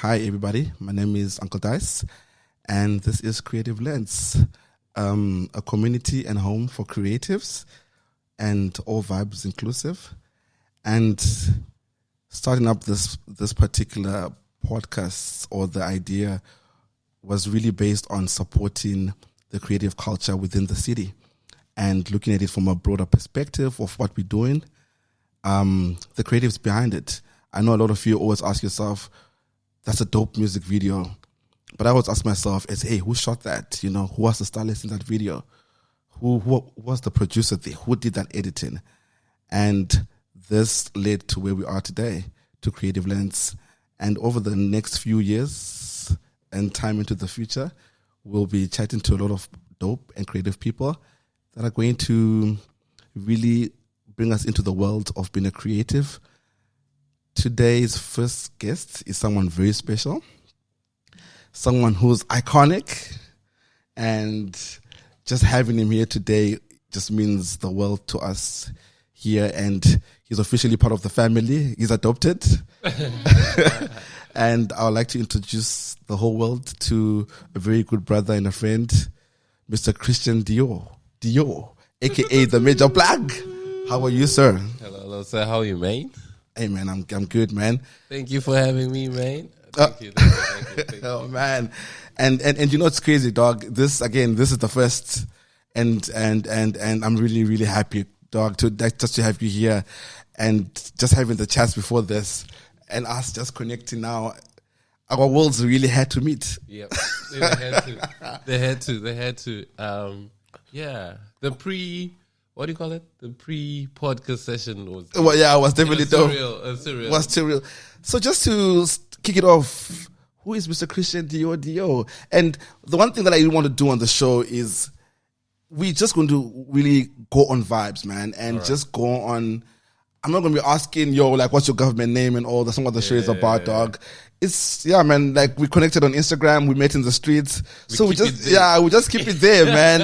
Hi, everybody. My name is Uncle Dice, and this is Creative Lens, a community and home for creatives and all vibes inclusive. And starting up this particular podcast, or the idea, was really based on supporting the creative culture within the city and looking at it from a broader perspective of what we're doing, the creatives behind it. I know a lot of you always ask yourself, that's a dope music video. But I always ask myself, hey, who shot that? Who was the stylist in that video? Who was the producer there? Who did that editing? And this led to where we are today, to Creative Lens. And over the next few years and time into the future, we'll be chatting to a lot of dope and creative people that are going to really bring us into the world of being a creative. Today's first guest is someone very special, someone who's iconic, and just having him here today just means the world to us here. And he's officially part of the family. He's adopted. And I would like to introduce the whole world to a very good brother and a friend, Mr. Christian Dio, aka the Major Plug. How are you, sir? Hello, sir. How are you, man? Hey, man, I'm good, man. Thank you for having me, man. Thank you. Oh, man. And it's crazy, dog. This is the first, and I'm really, really happy, dog, just to have you here and just having the chats before this and us just connecting now. Our worlds really had to meet. Yep. They had to. Yeah. What do you call it? The pre-podcast session was... Well, yeah, it was definitely dope. Surreal. Was surreal. So just to kick it off, who is Mr. Christian Dio? And the one thing that I want to do on the show is we're just going to really go on vibes, man, and just go on... I'm not going to be asking, what's your government name and all that. Some of the show is about, dog. It's, man, we connected on Instagram, we met in the streets. We just keep it there, man.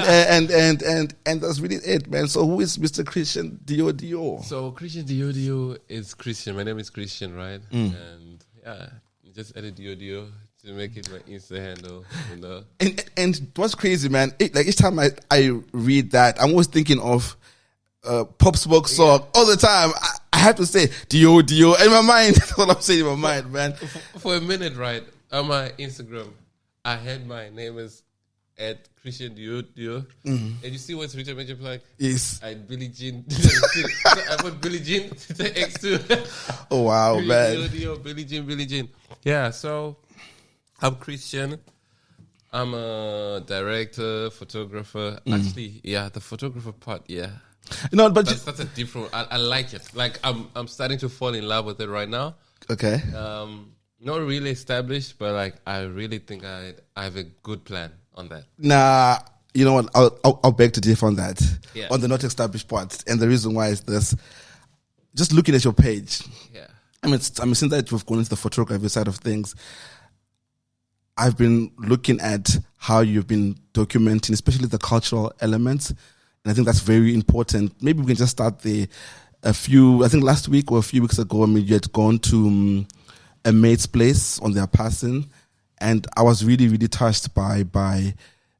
And that's really it, man. So who is Mr. Christian Dio? So Christian Dio is Christian. My name is Christian, right? And just added Dio to make it my Insta handle, And what's crazy, man, each time I read that, I'm always thinking of Pop Smoke song all the time. I have to say Dio in my mind. That's what I'm saying in my mind, man. For a minute, right, on my Instagram, I had my name as at Christian Dio. And you see what's written, Major Plug? Yes. I Billie Jean. I put Billie Jean to the X2. Oh wow, man. Dio, Billie Jean. Yeah, so I'm Christian. I'm a director, photographer. Actually, the photographer part, but that's a different. I like it. Like I'm starting to fall in love with it right now. Okay. Not really established, but I really think I have a good plan on that. Nah, you know what? I'll beg to differ on that. Yeah. On the not established part, and the reason why is this: just looking at your page. Yeah. I mean, since that we've gone into the photography side of things, I've been looking at how you've been documenting, especially the cultural elements. And I think that's very important. Maybe we can just start there. I think last week or a few weeks ago, you had gone to a mate's place on their passing. And I was really, really touched by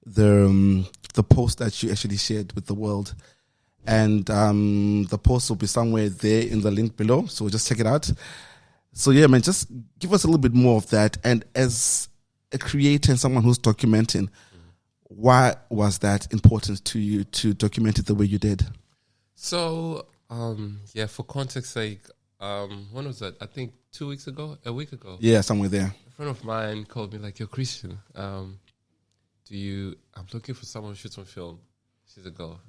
the post that you actually shared with the world. And the post will be somewhere there in the link below. So just check it out. So yeah, man, just give us a little bit more of that. And as a creator and someone who's documenting, why was that important to you to document it the way you did? So, for context sake, when was that? I think a week ago. Yeah, somewhere there. A friend of mine called me like, "Yo, Christian, I'm looking for someone who shoots on film." She's a girl.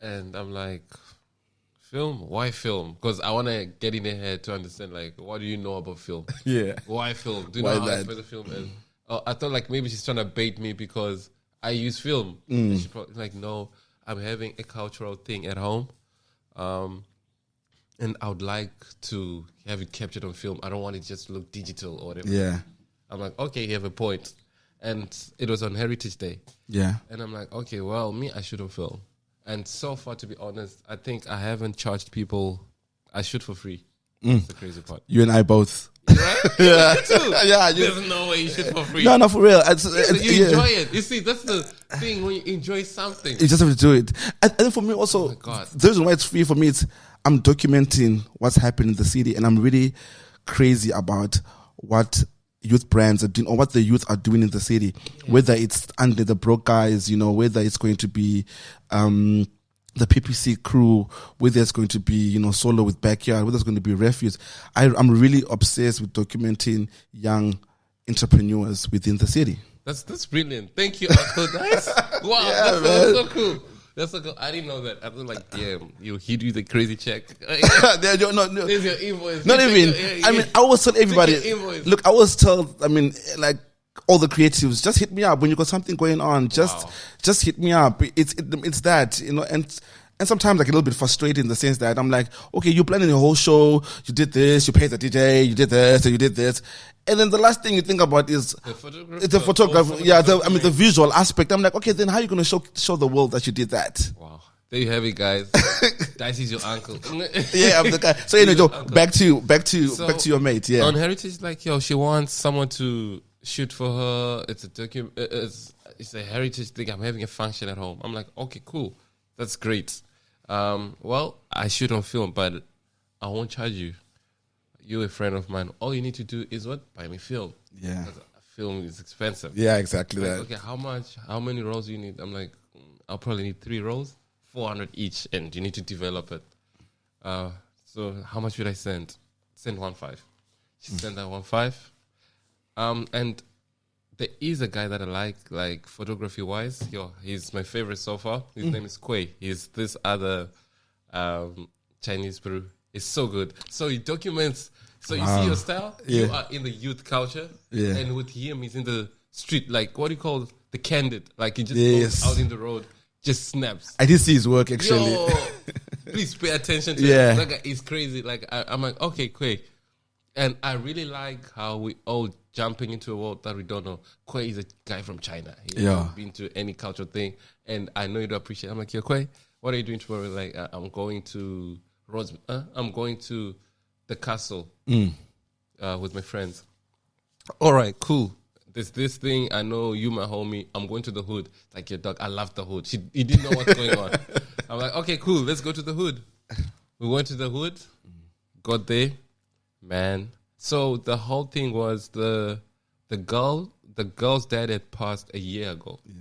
And I'm like, film? Why film? Because I want to get in her head to understand, what do you know about film? Yeah. Why film? Do you know how I the film is? I thought maybe she's trying to bait me because I use film. And she probably no, I'm having a cultural thing at home. And I would like to have it captured on film. I don't want it just to look digital or whatever. Yeah. I'm like, okay, you have a point. And it was on Heritage Day. Yeah. And I'm like, okay, well, I shoot on film. And so far, to be honest, I think I haven't charged people. I shoot for free. That's the crazy part. You and I both. Right? Yeah. Me too. Yeah. There's no way you should for free. No, for real. You enjoy it. You see, that's the thing when you enjoy something. You just have to do it. And then for me also, Oh my God. the reason why it's free for me is I'm documenting what's happening in the city, and I'm really crazy about what youth brands are doing or what the youth are doing in the city, whether it's under the broke guys, whether it's going to be the PPC crew, whether it's going to be, Solo with Backyard, whether it's going to be Refuse. I'm really obsessed with documenting young entrepreneurs within the city. That's brilliant. Thank you, Uncle Dice. Wow, Yeah, that's so cool. That's so cool. I didn't know that. I was like, damn, he'd do the crazy check. No. There's your invoice. Not even. I mean, I always tell everybody. Look, I always tell. I mean, like all the creatives, just hit me up when you got something going on. Just hit me up. It's that, and sometimes like a little bit frustrated in the sense that I'm like, okay, you're planning your whole show. You did this. You paid the DJ. You did this. And you did this. And then the last thing you think about is the photographer. The visual aspect. I'm like, okay, then how are you going to show the world that you did that? Wow. There you have it, guys. Dicey's your uncle. Yeah, I'm the guy. So anyway, Joe, back to your mate. Yeah. On Heritage, like, she wants someone to shoot for her. It's a it's a heritage thing. I'm having a function at home. I'm like, okay, cool. That's great. Well, I shoot on film, but I won't charge you. You're a friend of mine. All you need to do is what? Buy me film. Yeah. Because film is expensive. Yeah, exactly like, that. Okay, how much? How many rolls do you need? I'm like, I'll probably need 3 rolls, 400 each, and you need to develop it. So how much should I send? Send 1.5. She sent that 1.5. And there is a guy that I like photography wise. He's my favorite so far. His name is Quay. He's this other Chinese Peru. It's so good. So he documents. So you see your style. Yeah. You are in the youth culture. Yeah. And with him, he's in the street. Like, what do you call the candid? Like, he just Yes. goes out in the road, just snaps. I did see his work actually. Yo, please pay attention to Yeah. him. That guy is crazy. Like, I'm like, okay, Quay. And I really like how we all jumping into a world that we don't know. Quay is a guy from China. He's not been to any cultural thing. And I know you do appreciate it. I'm like, yo, Quay, what are you doing tomorrow? Like, I'm going to I'm going to the castle with my friends. All right, cool. There's this thing. I know you, my homie. I'm going to the hood. Like, your dog, I love the hood. He didn't know what's going on. I'm like, okay, cool. Let's go to the hood. We went to the hood. Got there. Man. So the whole thing was the girl's dad had passed a year ago. Yeah.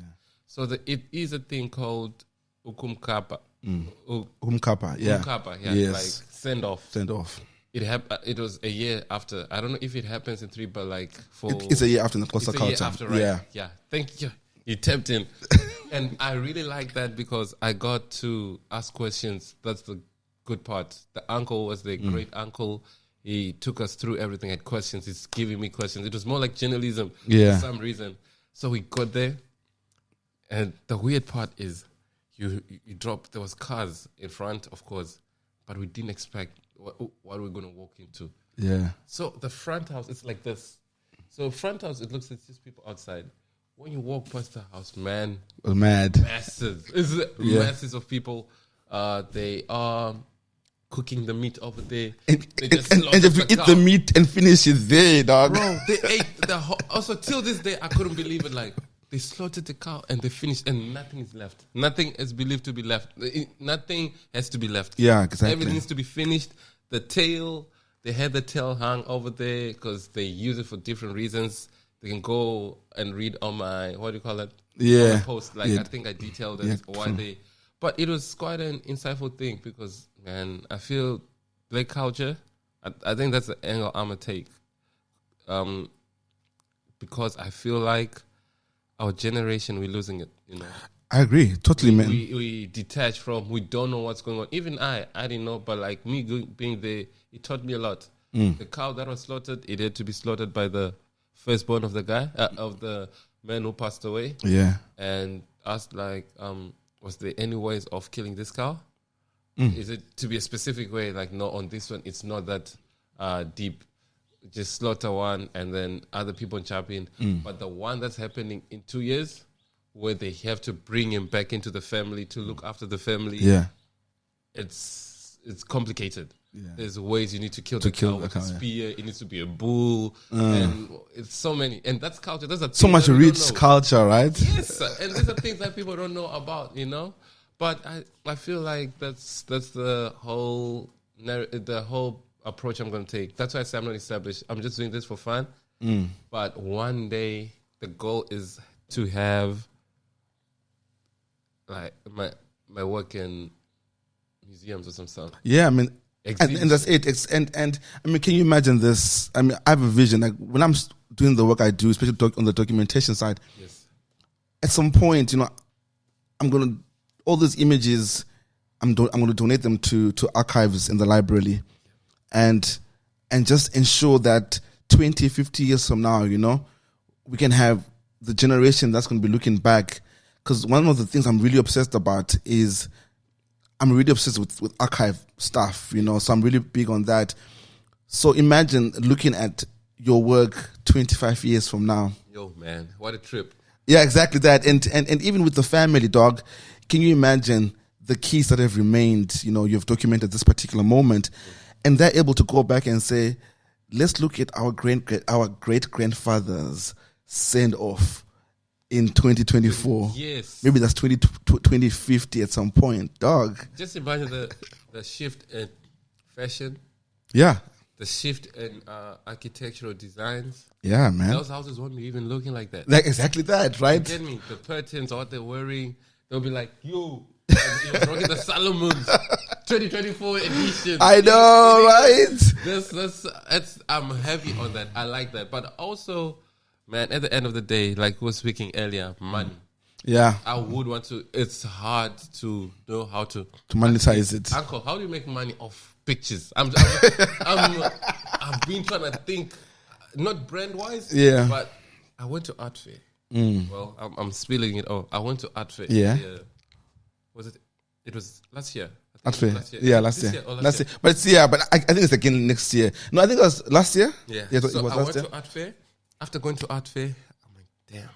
So it is a thing called ukumkapa. Umkapa, yeah. Umkapa, yeah. Yes. Like send off. It was a year after. I don't know if it happens in 3, but like It's a year after the Costa it's a culture. year after, right? Yeah. Thank you. You tapped in. And I really like that because I got to ask questions. That's the good part. The uncle was the great uncle. He took us through everything, had questions. He's giving me questions. It was more like journalism for some reason. So we got there. And the weird part is you dropped, there was cars in front, of course, but we didn't expect what we're going to walk into. Yeah. So the front house, it's like this. So front house, it looks like just people outside. When you walk past the house, man. Mad. Masses. It's masses of people. They are cooking the meat over there. And if you eat the meat and finish it there, dog. Bro, they ate the whole... Also, till this day, I couldn't believe it. Like, they slaughtered the cow and they finished and nothing is left. Nothing is believed to be left. Nothing has to be left. Yeah, exactly. Everything needs to be finished. The tail, they had the tail hung over there because they use it for different reasons. They can go and read on my, what do you call it? Yeah. On my post. Like, I think I detailed it why they... But it was quite an insightful thing because, man, I feel black culture, I think that's the angle I'm going to take. Because I feel like our generation, we're losing it, you know. I agree. Totally, man. We detach from, we don't know what's going on. Even I didn't know, but like me being there, it taught me a lot. The cow that was slaughtered, it had to be slaughtered by the firstborn of the guy, of the man who passed away. Yeah. And asked like, was there any ways of killing this cow? Is it to be a specific way? Like, no, on this one, it's not that deep. Just slaughter one and then other people chop in. But the one that's happening in 2 years, where they have to bring him back into the family to look after the family, Yeah. it's complicated. There's ways you need to kill the cow with a spear. It needs to be a bull, and it's so many. And that's culture. That's so much rich culture, right? Yes, and these are things that people don't know about, But I feel like that's the whole approach I'm going to take. That's why I say I'm not established. I'm just doing this for fun. But one day the goal is to have like my work in museums or some stuff. Yeah, I mean, and that's it. And I mean, can you imagine this? I mean, I have a vision. Like when I'm doing the work I do, especially on the documentation side. Yes. At some point, I'm gonna all these images. I'm going to donate them to archives in the library, and just ensure that 20, 50 years from now, we can have the generation that's going to be looking back. Because one of the things I'm really obsessed about is I'm really obsessed with archive stuff, so I'm really big on that. So imagine looking at your work 25 years from now. Yo, man, what a trip. Yeah, exactly that. And even with the family, dog, can you imagine the keys that have remained, you've documented this particular moment, and they're able to go back and say, let's look at our great-grandfather's send-off in 2024. Yes. Maybe that's 2050 at some point, dog. Just imagine the shift in fashion. Yeah. The shift in architectural designs. Yeah, man. Those houses won't be even looking like that. Like exactly that, right? You get me? The curtains, what they're wearing, they'll be like, yo, it was rocking the Solomon's 2024 edition. I know, right? I'm heavy on that. I like that. But also, man, at the end of the day, like we were speaking earlier, money. Yeah. I would want to, it's hard to know how to monetize it. Uncle, how do you make money off pictures? I've been trying to think, not brand-wise, but I went to art fair. Well, I'm spilling it all. I went to art fair. Yeah. Was it? It was last year. Last year. Yeah, last year. Last year. But I think it's again next year. No, I think it was last year. Yeah. So it was I went to art fair. After going to art fair, I'm like, damn,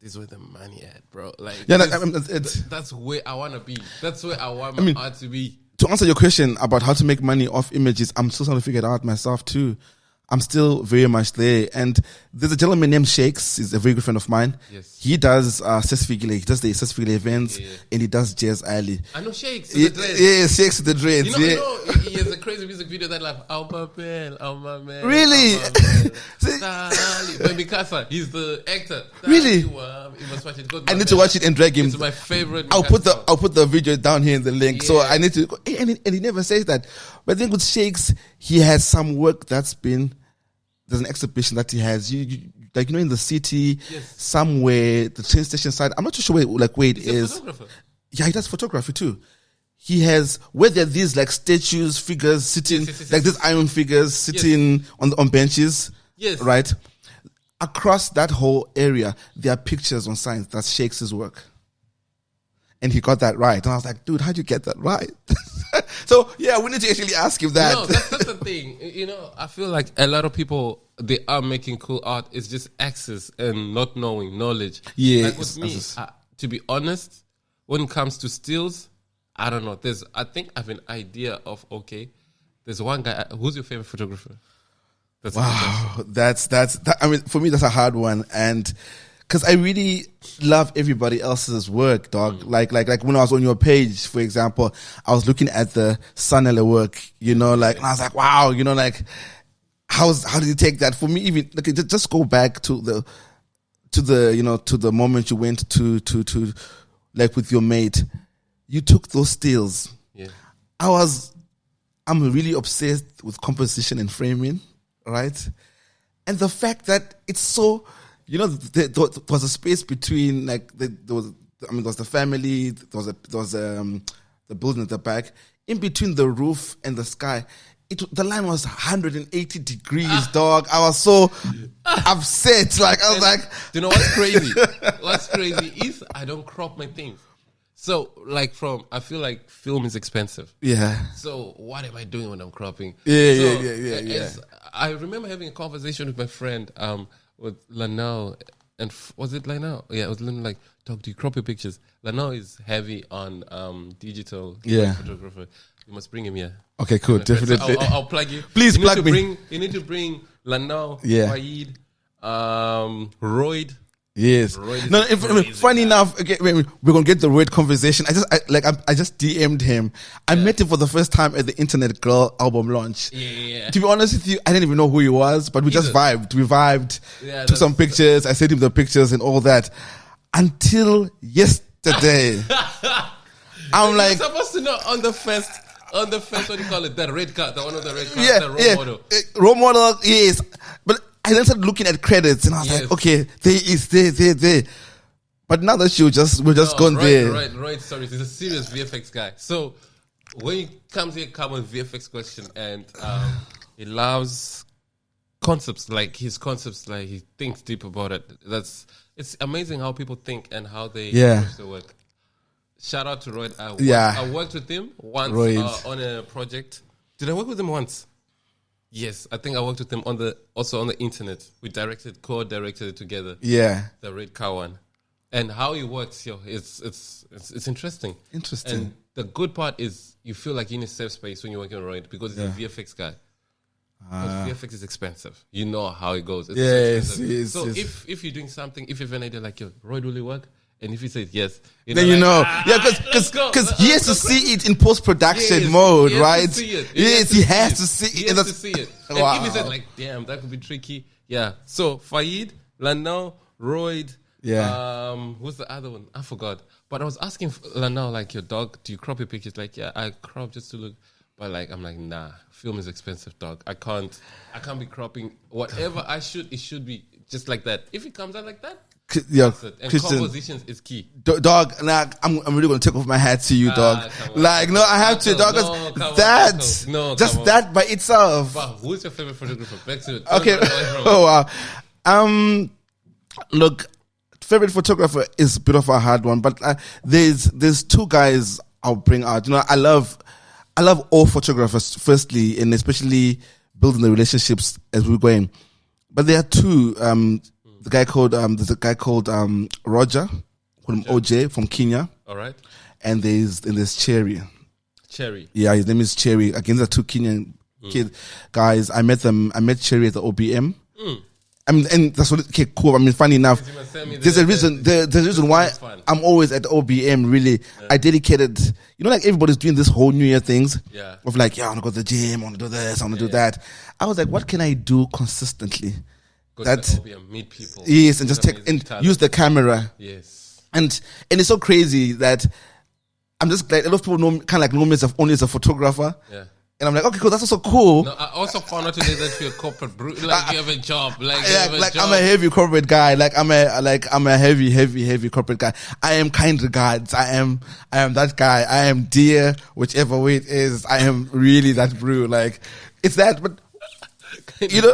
this is where the money at, bro. Like, yeah, that's where I want to be. That's where I want my art to be. To answer your question about how to make money off images, I'm still trying to figure it out myself too. I'm still very much there. And there's a gentleman named Shakes. He's a very good friend of mine. Yes. He does Sesfigile. He does the Sesfigile events, and he does Jazz Alley. I know Shakes. Yeah, Shakes with the dreads. You know, he has a crazy music video that like, oh my man. Really? Baby Casa, he's the actor. Really? You must watch it. I need to watch it and drag him. It's my favorite. I'll put the video down here in the link. Yeah. So I need to, and he never says that. But I think with Shakes, he has some work that's been. There's an exhibition that he has. You like in the city, somewhere, the train station side. I'm not too sure where it is. Yeah, he does photography too. He has where there are these like statues, figures sitting, like these iron figures sitting on benches. Yes. Right. Across that whole area, there are pictures on signs. That's Shakespeare's work. And he got that right. And I was like, dude, how'd you get that right? So, yeah, we need to actually ask him that. No, that's the thing. I feel like a lot of people, they are making cool art. It's just access and not knowing, knowledge. Yeah. Like with me, to be honest, when it comes to stills, I don't know. I think I have an idea of, okay, there's one guy. Who's your favorite photographer? Wow. I mean, for me, that's a hard one. And because I really love everybody else's work, dog. Like when I was on your page, for example, I was looking at the Sanele work, and I was like, wow, how did you take that? For me, even just go back to the moment you went to like with your mate, you took those stills. Yeah. I'm really obsessed with composition and framing, right? And the fact that it's so. There was a space between there was the family, there was the building at the back. In between the roof and the sky, the line was 180 degrees, dog. I was so upset. I was like, you know what's crazy? What's crazy is I don't crop my things. So I feel like film is expensive. Yeah. So what am I doing when I'm cropping? Yeah. I remember having a conversation with my friend, with Lanao, and was it Lanao? Yeah, it was like, dog, do you crop your pictures? Lanao is heavy on digital photographer. You must bring him here. Okay, cool. Definitely. So I'll plug you. Please plug me. You need to bring Lanao, Yeah. Faid, Royd. Yes. No, funny enough, okay, we're gonna get the weird conversation. I just DM'd him. I met him for the first time at the Internet Girl album launch. Yeah. To be honest with you, I didn't even know who he was, but we just vibed. We vibed. Yeah, took some pictures. I sent him the pictures and all that. Until yesterday, I'm like, you're supposed to know on the first, what do you call it? The red card, the one of the red cards, yeah, the role model. Role model, yes. But I then started looking at credits and I was like, okay, there. But now that we're just gone there. Right, sorry. He's a serious VFX guy. So when he comes here, come with VFX question and he loves concepts, like he thinks deep about it. It's amazing how people think and how they approach the work. Shout out to Royd. I worked with him once on a project. Did I work with him once? Yes, I think I worked with him also on the internet. We co-directed it together. Yeah, the red car one, and how it works. It's interesting. Interesting. And the good part is you feel like you're in a safe space when you're working on Royd because he's a VFX guy. Because VFX is expensive. You know how it goes. It's yes. So if you're doing something, if you have an idea like, Royd, will it work? And if he says yes, then you know. Because he has to see it in post-production mode, right? Yes, he has to see it. He has to see it. And if he said, like, damn, that could be tricky. Yeah. So, Faid, Lanao, Royd. Yeah. Who's the other one? I forgot. But I was asking Lanao, like, your dog, do you crop your pictures? Like, yeah, I crop just to look. But, like, I'm like, nah, film is expensive, dog. I can't be cropping. Whatever I shoot, it should be just like that. If it comes out like that, yeah, and Christian, compositions is key. Dog, nah, I'm really gonna take off my hat to you, dog. Like, no, I have to, dog. That by itself. But who's your favorite photographer? Back to it. Okay. Oh wow. Look, favorite photographer is a bit of a hard one, but there's two guys I'll bring out. You know, I love all photographers. Firstly, and especially building the relationships as we're going. But there are two. There's a guy called Roger, called him OJ from Kenya. All right. And there's Cherry. Cherry. Yeah, his name is Cherry. Again, the two Kenyan kids guys. I met Cherry at the OBM. I mean, and that's what. Okay, cool. I mean, funny enough, there's a reason. There's a reason why I'm always at the OBM. Really, I dedicated. You know, like everybody's doing this whole New Year things. Yeah. Of like, I want to go to the gym. I want to do this. I want to do that. I was like, what can I do consistently? Go to the OBM, meet people. Yes, and just take and use the camera. Yes. And it's so crazy that I'm just like, a lot of people know me as only as a photographer. Yeah. And I'm like, okay, cool, that's also cool. No, I also found out today that you're a corporate like you have a job. I'm a heavy corporate guy. I'm a heavy corporate guy. I am kind regards. I am that guy. I am dear, whichever way it is. I am really that bro. Like, it's that, but you know.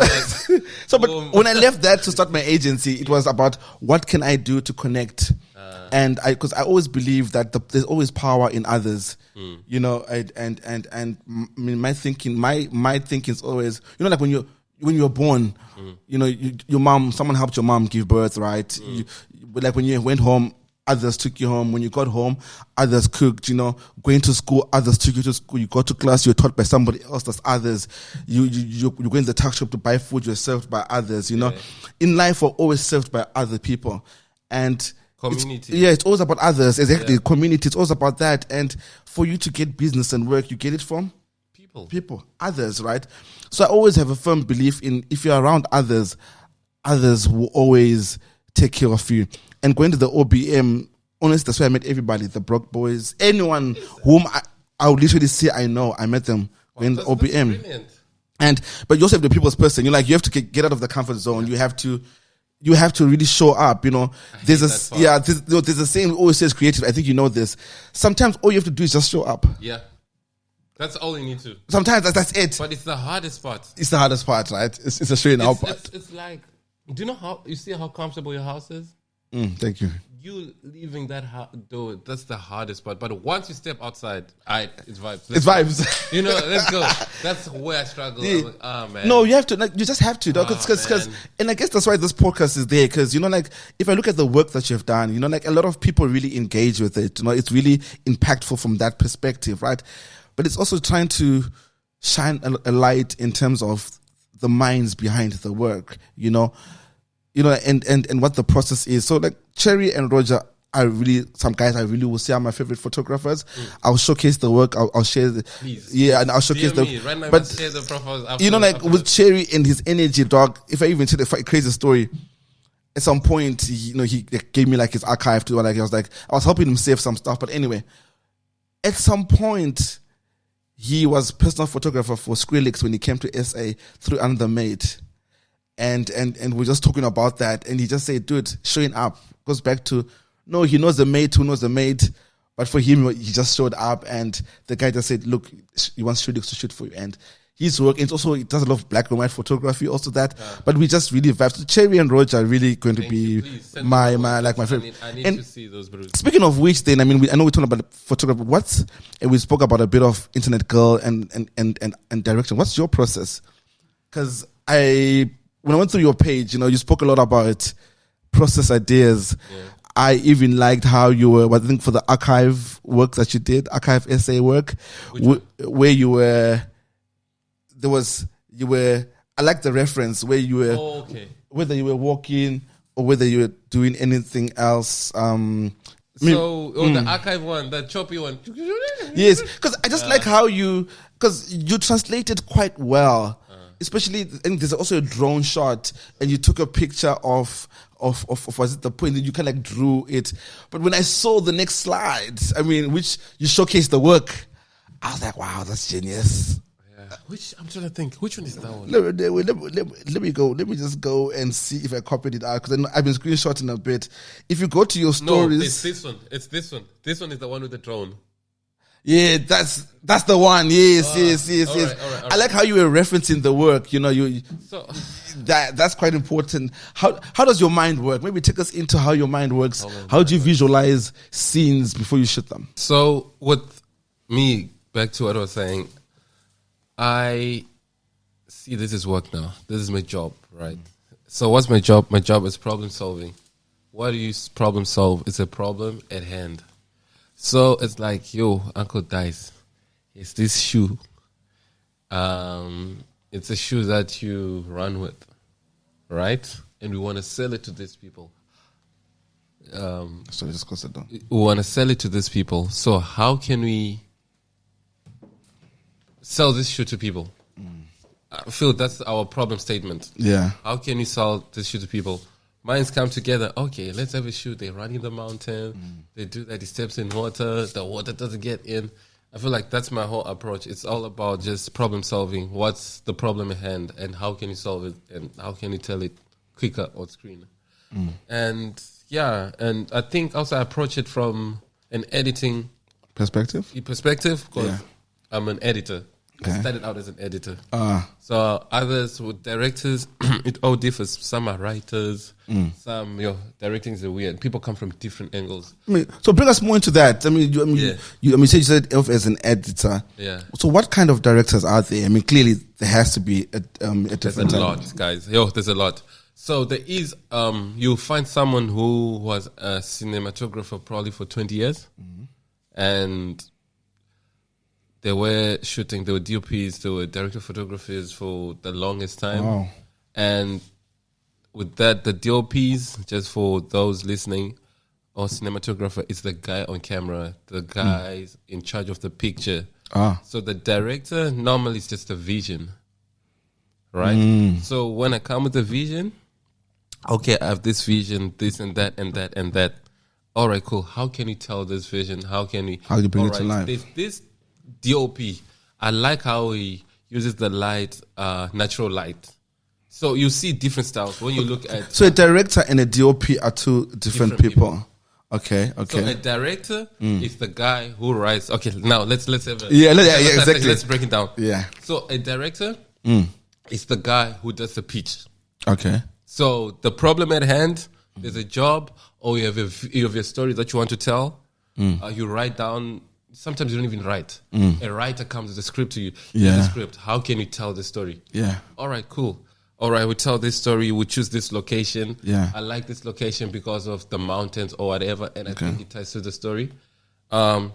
So, but when I left that to start my agency, it was about what can I do to connect. And because I always believe that there's always power in others, you know, and I mean, my thinking is always, you know, like when you're born, you know, your mom, someone helped your mom give birth, right? Like when you went home, others took you home. When you got home, others cooked, you know, going to school, others took you to school. You go to class, you're taught by somebody else, that's others. You go in the tuck shop to buy food, you're served by others, you know. In life, we're always served by other people. And community. It's always about others. Exactly. Community. It's always about that. And for you to get business and work, you get it from people, others, right? So I always have a firm belief in if you're around others will always take care of you. And going to the OBM, honestly, that's where I met everybody, the Brock boys, anyone whom I would literally say I know, I met them in the OBM. But you also have the people's person. You're like, you have to get out of the comfort zone. You have to really show up, you know. There's a saying we always says creative. I think you know this. Sometimes all you have to do is just show up. Yeah. That's all you need to. Sometimes that's it. But it's the hardest part. It's the hardest part, right? It's a straight out part. It's like, do you know you see how comfortable your house is? Thank you. You leaving that door, that's the hardest part. But once you step outside, it's vibes. It's vibes. You know, let's go. That's where I struggle. Yeah. I'm like, man. No, you have to. Like, you just have to. Because, and I guess that's why this podcast is there. Because, you know, like, if I look at the work that you've done, you know, like, a lot of people really engage with it. You know, it's really impactful from that perspective, right? but it's also trying to shine a light in terms of the minds behind the work, and what the process is. So like Cherry and Roger are really some guys I really will say are my favorite photographers. I'll showcase the work. I'll share the and I'll showcase the. Right now, but share the profiles after with Cherry and his energy, dog. If I even tell a crazy story, at some point, he gave me like his archive to I was helping him save some stuff. But anyway, at some point, he was personal photographer for Skrillex when he came to SA through Another Mate. And we're just talking about that. And he just said, dude, showing up goes back to, no, he knows the mate who knows the mate. But for him, he just showed up and the guy just said, look, he wants Skrillex to shoot for you. And his work, he does a lot of black and white photography, also that. But we just really vibe. So Cherry and Roger are really going to be my favorite. I need to see those bros. Speaking of which, then, I know we're talking about photography. And we spoke about a bit of Internet Girl and direction. What's your process? Because when I went through your page, you spoke a lot about process ideas. Yeah. I even liked how you were, I think for the archive work that you did, archive essay work, where you were, I like the reference where you were, whether you were walking or whether you were doing anything else. The archive one, the choppy one. Yes, because I just like how because you translated quite well. Especially, and there's also a drone shot, and you took a picture of was it the point that you kind of like drew it. But when I saw the next slide, which you showcased the work, I was like, wow, that's genius. Yeah. I'm trying to think, which one is that one? Let me go. Let me just go and see if I copied it out, because I've been screenshotting a bit. If you go to your stories, no, it's this one. It's this one. This one is the one with the drone. Yeah, that's the one. Yes. All right. I like how you were referencing the work. That's quite important. How does your mind work? Maybe take us into how your mind works. How do you visualize scenes before you shoot them? So with me, back to what I was saying, I see this is work now. This is my job, right? So what's my job? My job is problem solving. What do you problem solve? It's a problem at hand. So it's like, yo, Uncle Dice, it's this shoe. It's a shoe that you run with, right? And we want to sell it to these people. Sorry, just close it down. We want to sell it to these people. So how can we sell this shoe to people? I feel that's our problem statement. Yeah. How can we sell this shoe to people? Minds come together. Okay, let's have a shoot. They run in the mountain. They do that. He steps in water. The water doesn't get in. I feel like that's my whole approach. It's all about just problem solving. What's the problem at hand, and how can you solve it, and how can you tell it quicker on screen? And I think also I approach it from an editing perspective. Because I'm an editor. I started out as an editor. So others with directors, it all differs. Some are writers. Some, directing is weird. People come from different angles. So bring us more into that. You said as an editor. Yeah. So what kind of directors are there? Clearly there has to be a different. There's a lot, guys. There's a lot. So there is, you'll find someone who was a cinematographer probably for 20 years. And they were shooting, they were DOPs, they were director of photographers for the longest time. Wow. And with that, the DOPs, just for those listening, or cinematographer, is the guy on camera, the guy in charge of the picture. So the director normally is just a vision, right? So when I come with a vision, okay, I have this vision, this and that and that and that. All right, cool. How can you tell this vision? How do you bring it to life? This DOP, I like how he uses the light, natural light. So you see different styles when you look at. So a director and a DOP are two different people. Okay. So a director is the guy who writes. Okay, now let's have a exactly. Let's break it down. Yeah. So a director is the guy who does the pitch. Okay. So the problem at hand, there's a job, or you have a story that you want to tell. You write down. Sometimes you don't even write. A writer comes with a script to you. Here's the script. How can you tell the story? Yeah. All right, cool. All right, we tell this story. We choose this location. Yeah. I like this location because of the mountains or whatever, and I think it ties to the story.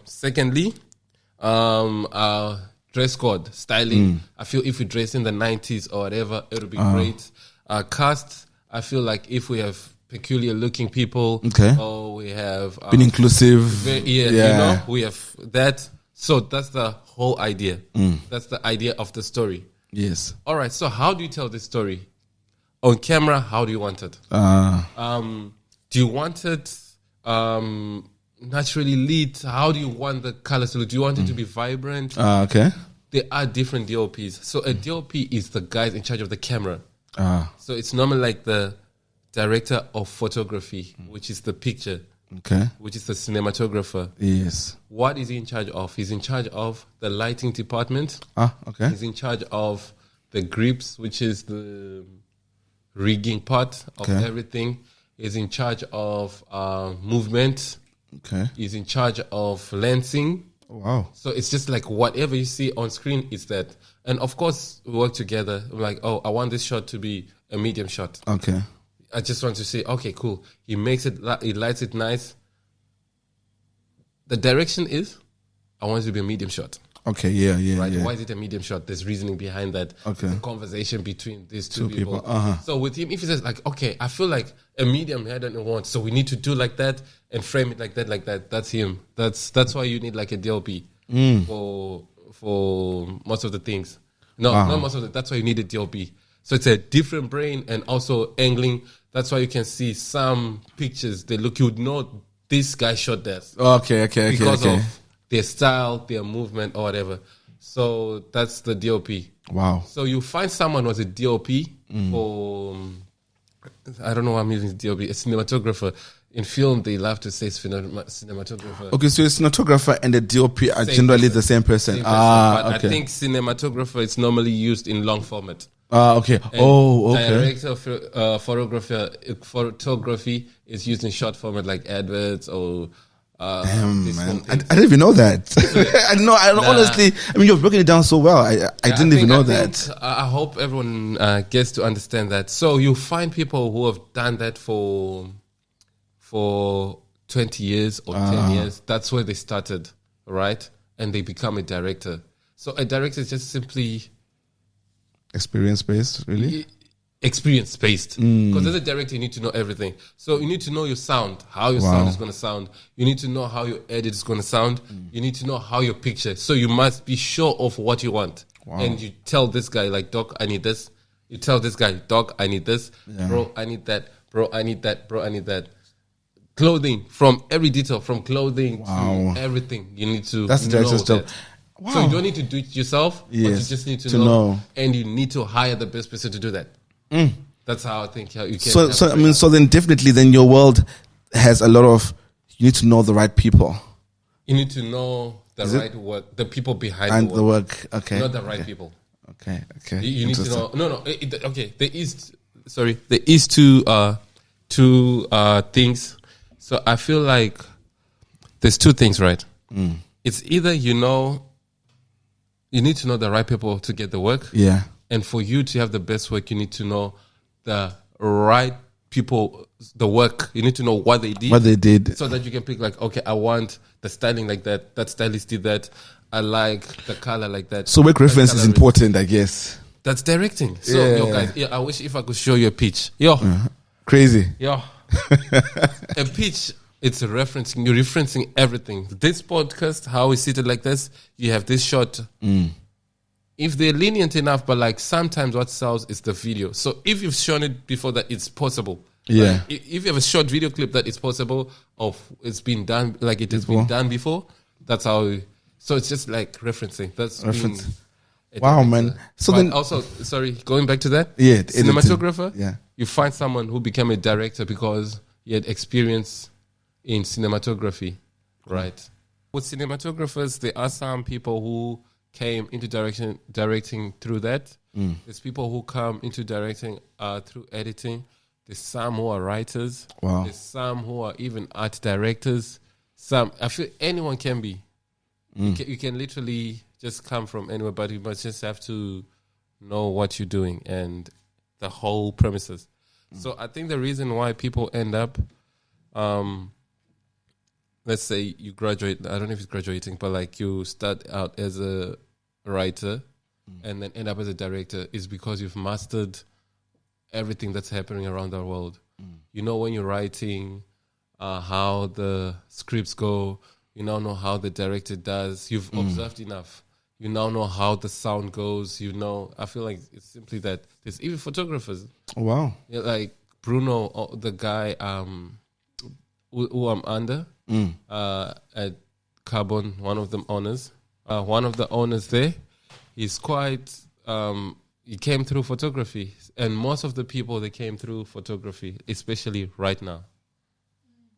Secondly, Dress code, styling. I feel if we dress in the 90s or whatever, it'll be great. Cast, I feel like if we have peculiar looking people, or we have being inclusive, you know, we have that. So that's the whole idea. That's the idea of the story. Yes. All right. So how do you tell this story on camera? How do you want it? Do you want it naturally lit? How do you want the colors to look? Do you want it to be vibrant? Okay. There are different DOPs. So a DOP is the guys in charge of the camera. So it's normally like the director of photography, which is the picture, which is the cinematographer. Yes. What is he in charge of? He's in charge of the lighting department. Okay. He's in charge of the grips, which is the rigging part of everything. He's in charge of movement. Okay. He's in charge of lensing. Wow. So it's just like whatever you see on screen is that. And of course, we work together. We're like, oh, I want this shot to be a medium shot. Okay. I just want to say, okay, cool. He makes it, he lights it nice. The direction is, I want it to be a medium shot. Okay, yeah. Why is it a medium shot? There's reasoning behind that. Okay. The conversation between these two people. Uh-huh. So with him, if he says like, okay, I feel like a medium I don't want, so we need to do like that and frame it like that. That's him. That's why you need like a DLP for most of the things. No, not most of it. That's why you need a DLP. So it's a different brain and also angling. That's why you can see some pictures. They look, you would know this guy shot this. Okay. Because of their style, their movement, or whatever. So that's the DOP. Wow. So you find someone who has a DOP for, I don't know why I'm using DOP, a cinematographer. In film, they love to say cinematographer. Okay, so a cinematographer and a DOP are generally the same person. But I think cinematographer is normally used in long format. Okay. And okay. Director of photography is used in short format like adverts or. Damn, man. I didn't even know that. Honestly, I mean, you've broken it down so well. I didn't even know that. I hope everyone gets to understand that. So you find people who have done that for 20 years or 10 years. That's where they started, right? And they become a director. So a director is just simply experience-based, really? Experience-based. Because as a director, you need to know everything. So you need to know your sound, how your sound is going to sound. You need to know how your edit is going to sound. You need to know how your picture. So you must be sure of what you want. Wow. And you tell this guy, like, Doc, I need this. You tell this guy, Doc, I need this. Yeah. Bro, I need that. Bro, I need that. Bro, I need that. Clothing, from every detail, from clothing to everything. You need to That's the director's job. Wow. So you don't need to do it yourself, but you just need to know. And you need to hire the best person to do that. That's how I think you can. So then definitely then your world has a lot of, you need to know the right people. You need to know the right work, the people behind the work. Okay. Not the right people. Okay. You need to know. No. Okay. There is two things. So I feel like there's two things, right? It's either you need to know the right people to get the work. Yeah. And for you to have the best work, you need to know the right people, the work. You need to know what they did. So that you can pick like, okay, I want the styling like that. That stylist did that. I like the color like that. So work reference is important, I guess. That's directing. So, yo, guys, I wish if I could show you a pitch. Crazy. A pitch, it's a referencing. You're referencing everything. This podcast, how we seated like this, you have this shot. If they're lenient enough, but like sometimes what sells is the video. So if you've shown it before that it's possible. Yeah. Like if you have a short video clip that it's possible of it's been done, like it has been done before, that's how. So it's just like referencing. That's reference. Wow, man. So but then also, sorry, going back to that. Yeah. Cinematographer. Yeah. You find someone who became a director because he had experience in cinematography, right? With cinematographers, there are some people who came into directing through that. There's people who come into directing through editing. There's some who are writers. Wow. There's some who are even art directors. I feel anyone can be. You can literally just come from anywhere, but you must just have to know what you're doing and the whole premises. So I think the reason why people end up let's say you graduate. I don't know if it's graduating, but like you start out as a writer and then end up as a director, is because you've mastered everything that's happening around our world. You know when you're writing, how the scripts go. You now know how the director does. You've observed enough. You now know how the sound goes. You know, I feel like it's simply that. There's even photographers. Oh, wow. Yeah, like Bruno, the guy who I'm under at Carbon, one of the owners. One of the owners there, he's quite... he came through photography. And most of the people, they came through photography, especially right now.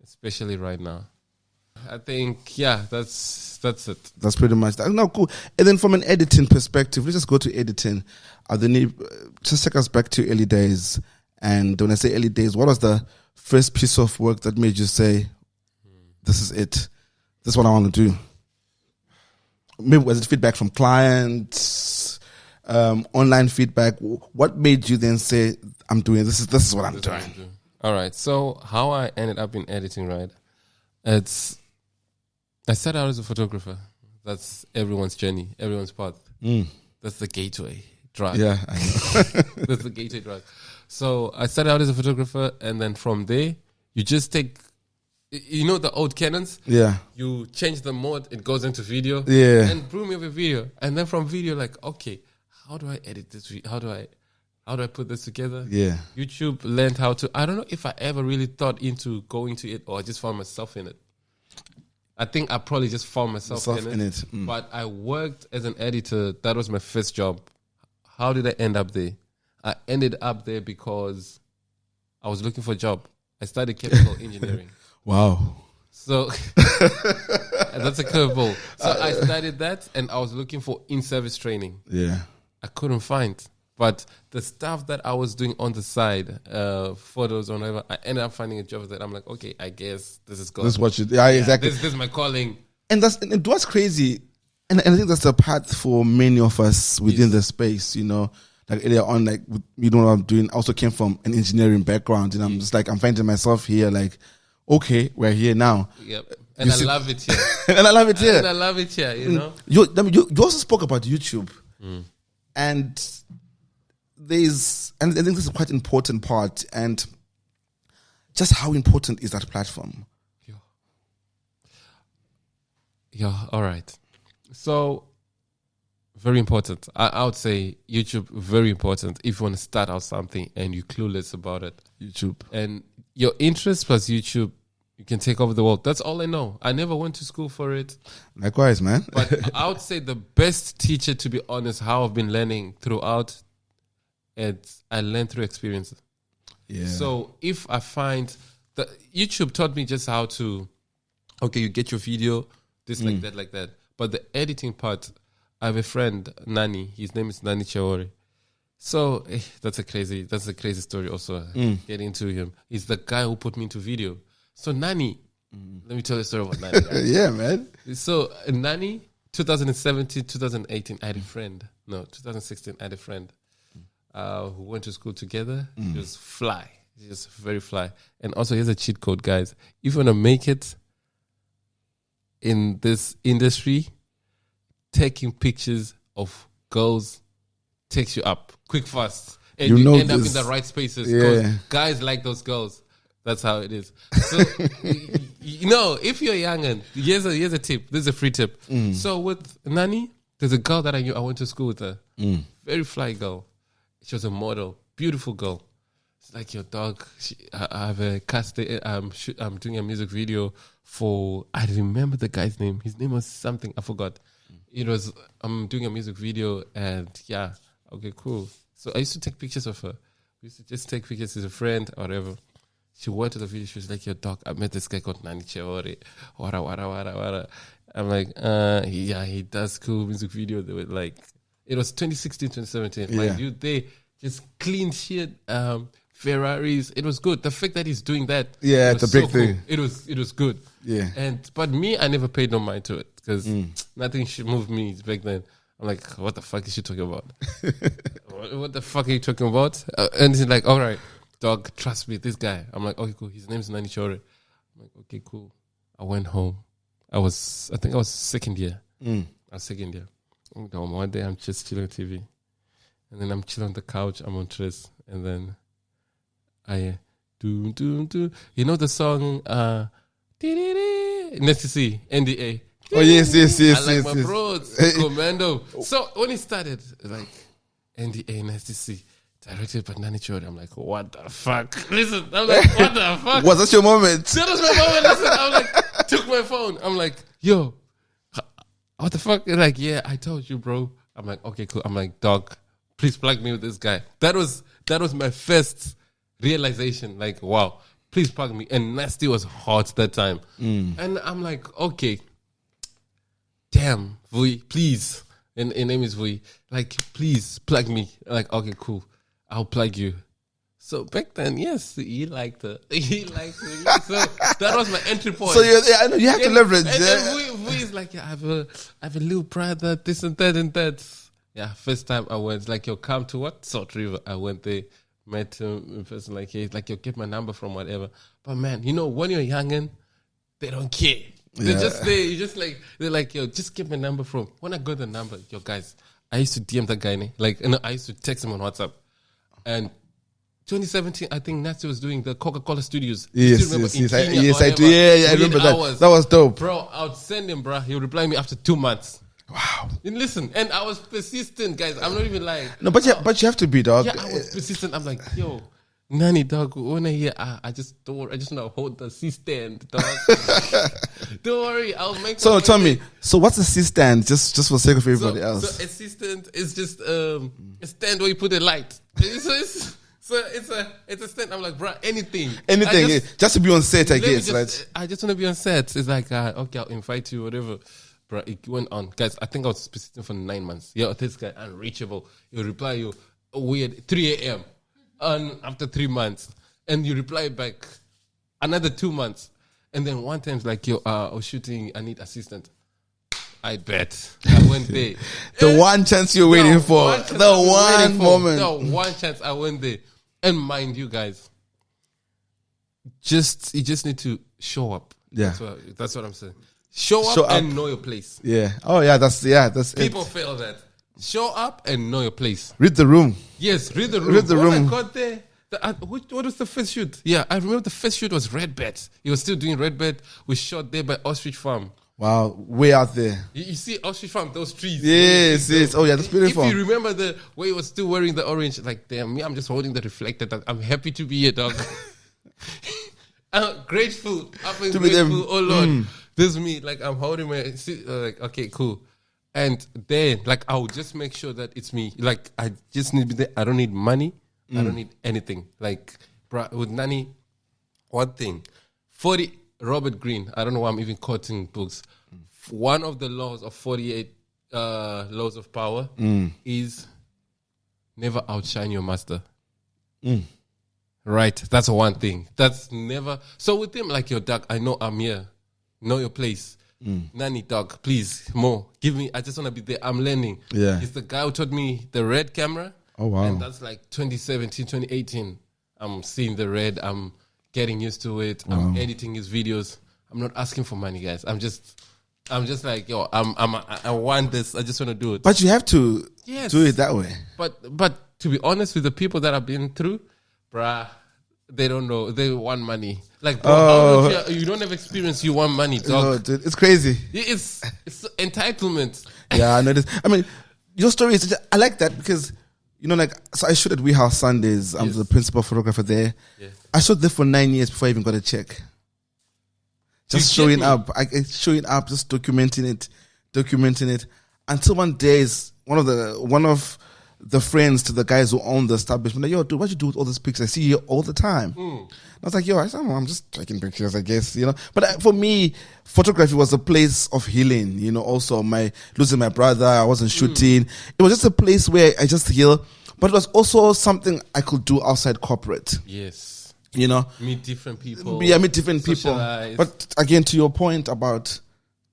Especially right now. I think, yeah, that's it. That's pretty much that. No, cool. And then from an editing perspective, let's just go to editing. Just take us back to early days. And when I say early days, what was the first piece of work that made you say, this is it? This is what I want to do? Maybe was it feedback from clients, online feedback? What made you then say, I'm doing this? This is what I'm doing. All right. So how I ended up in editing, right? I started out as a photographer. That's everyone's journey, everyone's path. That's the gateway drug. Yeah, I know. That's the gateway drug. So I started out as a photographer, and then from there, you just take, you know, the old Canons. Yeah. You change the mode, it goes into video. Yeah. And boom, you have a video, and then from video, like, okay, how do I edit this? How do I put this together? Yeah. YouTube learned how to. I don't know if I ever really thought into going to it, or I just found myself in it. I think I probably just found myself in it. But I worked as an editor. That was my first job. How did I end up there? I ended up there because I was looking for a job. I studied chemical engineering. Wow. So that's a curveball. So I studied that, and I was looking for in-service training. Yeah. I couldn't find. But the stuff that I was doing on the side, photos or whatever, I ended up finding a job that I'm like, okay, I guess this is God. This is what you... Yeah, exactly. This is my calling. And it was crazy. And I think that's the path for many of us within the space, you know. Like earlier on, like, you know what I'm doing. I also came from an engineering background. And I'm just like, I'm finding myself here like, okay, we're here now. Yep. And I love it here. And I love it here. And I love it here, you know. You also spoke about YouTube. And... and I think this is a quite important part, and just how important is that platform? Yeah, all right. So, very important. I would say YouTube, very important if you want to start out something and you're clueless about it. YouTube. And your interest plus YouTube, you can take over the world. That's all I know. I never went to school for it. Likewise, man. But I would say the best teacher, to be honest, how I've been learning throughout, I learned through experience. Yeah. So if I find that YouTube taught me just how to, okay, you get your video, this like that. But the editing part, I have a friend, Nani. His name is Nani Chaori. So that's a crazy story also. Get into him. He's the guy who put me into video. So Nani, let me tell you a story about Nani. Yeah, man. So Nani, 2017, 2018, I had a friend. No, 2016, I had a friend. Who went to school together. He was fly. He's just very fly. And also, here's a cheat code, guys. If you want to make it in this industry, taking pictures of girls takes you up quick, fast. And you end up in the right spaces. Because guys like those girls. That's how it is. So, you know, if you're young, and here's a tip. This is a free tip. So with Nani, there's a girl that I knew. I went to school with her. Very fly girl. She was a model, beautiful girl. It's like your dog. I have a cast. I'm doing a music video for. I remember the guy's name. His name was something I forgot. It was. I'm doing a music video, and yeah, okay, cool. So I used to take pictures of her. We used to just take pictures as a friend or whatever. She went to the video. She was like, "Your dog. I met this guy called Nani Chaori. Wara. I'm like, yeah, he does cool music video. They were like. It was 2016, 2017. Yeah. Like, dude, they just clean shit, Ferraris. It was good. The fact that he's doing that. Yeah, it's a big thing. It was good. Yeah. But me, I never paid no mind to it because nothing should move me back then. I'm like, what the fuck is she talking about? What the fuck are you talking about? And he's like, all right, dog, trust me, this guy. I'm like, okay, cool. His name's Nani Chore. I'm like, okay, cool. I went home. I think I was second year. I was second year. One day I'm just chilling on TV. And then I'm chilling on the couch. I'm on Tris. And then I do. You know the song Let's see, NDA. Oh, yes. I like my bros, Commando. So when it started, like, NDA, Nasty C, directed by Nani Chode, I'm like, what the fuck? Listen, I'm like, what the fuck? Was that your moment? That was my moment. Listen, I'm like, took my phone. I'm like, yo, what the fuck? They're like, yeah, I told you, bro. I'm like, okay, cool. I'm like, dog, please plug me with this guy. That was my first realization. Like, wow, please plug me. And Nasty was hot that time. And I'm like, okay, damn, Vui, please. And name is Vui. Like, please plug me. Like, okay, cool. I'll plug you. So back then, yes, he liked her. He liked me. So that was my entry point. So I know you have to leverage. And then Vui is like, yeah, I have a little brother, this and that and that. Yeah, first time I went, like, yo, come to what? Salt River. I went there, met him in person, like, hey, like, yo, get my number from whatever. But man, you know, when you're youngin', they don't care. They're just there. You just like, they're like, yo, just get my number from. When I got the number, yo, guys, I used to DM that guy, like, and I used to text him on WhatsApp. And 2017, I think Nasty was doing the Coca-Cola Studios. Yes, I do. Yeah, I remember that. That was dope. Bro, I would send him, bro. He would reply me after 2 months. Wow. And listen, and I was persistent, guys. I'm not even lying. No, but you have to be, dog. Yeah, I was persistent. I'm like, yo, Nani, dog, when I hear, I just want to hold the C-stand, dog. Don't worry, I'll make. So tell me, so what's a C-stand? Just for the sake of everybody else. So a C-stand is just a stand where you put a light. So it's a stand. I'm like, bro, anything, just to be on set, I guess, right? I just want to be on set. It's like, okay, I'll invite you, whatever. Bro, it went on, guys. I think I was persistent for 9 months. Yo, this guy unreachable. He'll reply you weird 3 a.m. After 3 months, and you reply back another 2 months, and then one time it's like, yo, I was shooting. I need assistant. I bet I went there. The one chance you're waiting for, the one moment, the one chance I went there. And mind you, guys, you just need to show up. Yeah, that's what I'm saying. Show up and know your place. Yeah. Oh yeah, that's People fail that. Show up and know your place. Read the room. Yes, read the room. When I got there, what was the first shoot? Yeah, I remember the first shoot was Red Bed. He was still doing Red Bed. We shot there by Ostrich Farm. Wow, way out there. You see Ostrich Farm, those trees. Yes. Oh yeah, that's beautiful. If you remember the way he was still wearing the orange, like, damn, me, I'm just holding the reflector. I'm happy to be here, dog. I'm grateful. To be grateful. Oh Lord, this is me. Like, I'm holding my, like, okay, cool. And then, like, I'll just make sure that it's me. Like, I just need to be there. I don't need money. I don't need anything. Like, bro, with Nani, one thing. 40, Robert Greene, I don't know why I'm even quoting books. One of the laws of 48 laws of power is never outshine your master. Right? That's one thing. That's never. So with him, like, yo, dog, I know I'm here. Know your place. Nani, dog, please, more. Give me, I just want to be there. I'm learning. Yeah. He's the guy who taught me the red camera. Oh, wow. And that's like 2017, 2018. I'm seeing the red. I'm getting used to it. Wow. I'm editing his videos. I'm not asking for money, guys. I'm just like, yo, I want this. I just want to do it. But you have to do it that way. But to be honest with the people that I've been through, bruh, they don't know. They want money. Like, bro, you don't have experience. You want money, dog. No, dude, it's crazy. It's entitlement. Yeah, I know this. I mean, your story is. I like that because, you know, like, so I shot at We House Sundays. I'm the principal photographer there. Yeah. I shot there for 9 years before I even got a check. Just showing up, just documenting it, until one day one of the friends to the guys who own the establishment, like, yo, dude, what you do with all these pictures? I see you all the time. I was like, yo, I'm just taking pictures, I guess, you know. But for me, photography was a place of healing, you know. Also, losing my brother, I wasn't shooting. It was just a place where I just heal. But it was also something I could do outside corporate. Yes. You know, meet different people. Yeah, meet different people. But again, to your point about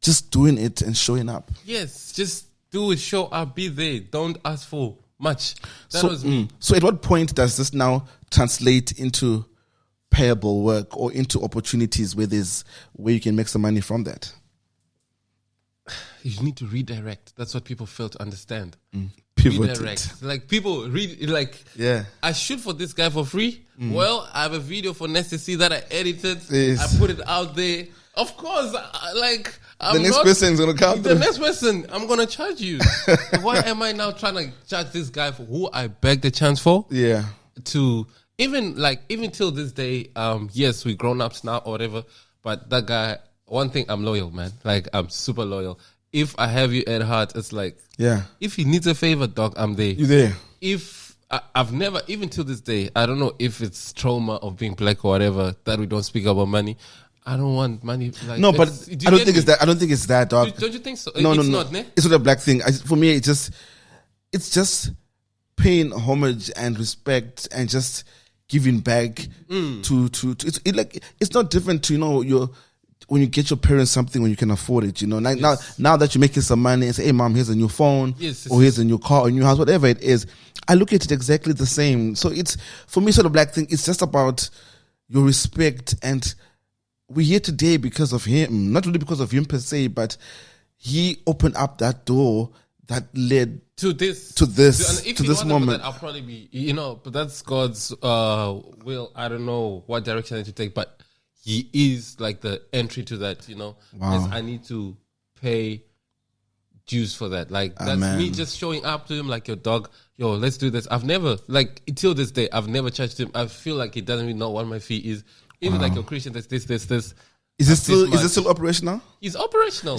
just doing it and showing up. Yes, just do it, show up, be there. Don't ask for much. That was me. So at what point does this now translate into payable work or into opportunities where you can make some money from that? You need to redirect. That's what people fail to understand. Pivoted. Redirect. Like people read like Yeah. I shoot for this guy for free. Well, I have a video for Nest to see that I edited. Yes. I put it out there. Of course, I'm The next not, person is gonna come. the next person, I'm gonna charge you. Why am I now trying to charge this guy for who I begged a chance for? Yeah. To even till this day, yes, we grown ups now or whatever. But that guy, one thing, I'm loyal, man. Like I'm super loyal. If I have you at heart, it's like, Yeah. if he needs a favor, dog, I'm there. You there? If I've never, even till this day, I don't know if it's trauma of being black or whatever that we don't speak about money. I don't want money. Like, No, but I don't think it's that. I don't think it's that, dog. Don't you think so? No, It's no, no. not, ne? It's not a black thing. For me, it's just paying homage and respect and just giving back to it's not different to when you get your parents something when you can afford it, like now that you're making some money and say, hey mom, here's a new phone, or here's a new car or a new house, whatever it is, I look at it exactly the same. So it's, for me, sort of black thing, it's just about your respect, and we're here today because of him, not really because of him per se, but he opened up that door that led to this moment. I'll probably be, but that's God's will. I don't know what direction I need to take, but he is like the entry to that, Wow. As I need to pay dues for that. Like that's me just showing up to him like, your dog, let's do this. I've never, like, till this day, I've never charged him. I feel like he doesn't even know what my fee is. Even like, your Christian, this. Is it still operational? He's operational.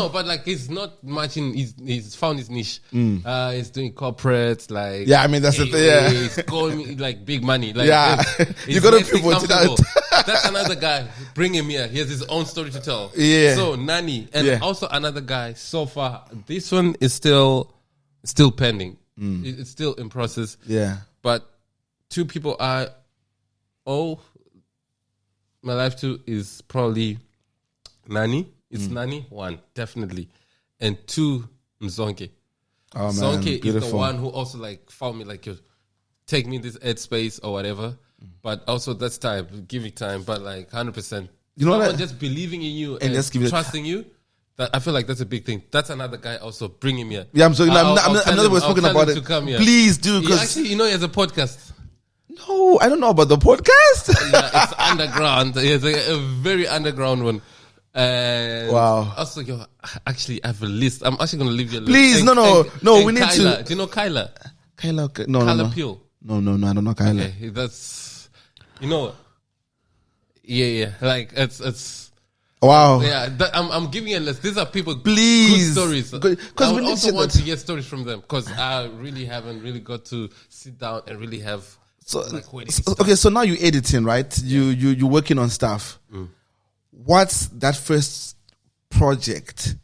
But like he's not much in. He's found his niche. He's doing corporates, like, yeah. I mean, that's the thing. Yeah, he's calling like big money. Like, yeah, you got to pivot to that. That's another guy. Bring him here. He has his own story to tell. Yeah. So Nani, and also another guy. So far, this one is still pending. It's still in process. Yeah. But two people I owe my life to is probably Nani. It's Nani, one, definitely. And two, Mzonke. Oh, man, Mzonke beautiful. is the one who also like found me, like, take me this ed space or whatever. But also that's time, give it time, but like 100%. You know Someone what? just believing in you and just trusting you. That, I feel like that's a big thing. That's another guy also. Bring him here. Yeah, I'm sorry. I'm not spoken about it. Please do. He actually, he has a podcast. No, I don't know about the podcast. Yeah, it's underground. It's a very underground one. And wow. Also, actually, I have a list. I'm actually going to leave you a list. Please, no. We need Kyla. to. Do you know Kyla? Kyla, okay. No. Peel. No, I don't know Kyla. Okay, that's, yeah. Like, it's. Wow. Yeah, I'm giving you a list. These are people. Please. Good stories. Because we also want to hear stories from them. Because I really haven't really got to sit down and really have. So now you're editing, right? You're working on stuff. What's that first project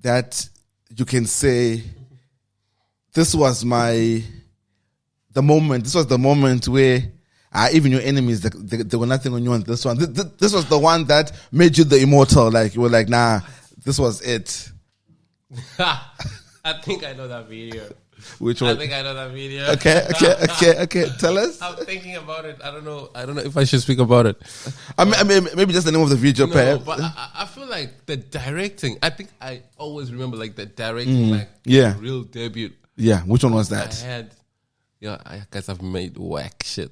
that you can say, this was the moment where even your enemies, they were nothing on you on this one. This was the one that made you the immortal. Like, you were like, nah, this was it. I think I know that video. Which one? I think I know that video. Okay. Tell us. I'm thinking about it. I don't know if I should speak about it. I mean, maybe just the name of the video, perhaps. But I feel like the directing. I think I always remember like the directing, real debut. Yeah, which one was that? I guess I've made whack shit.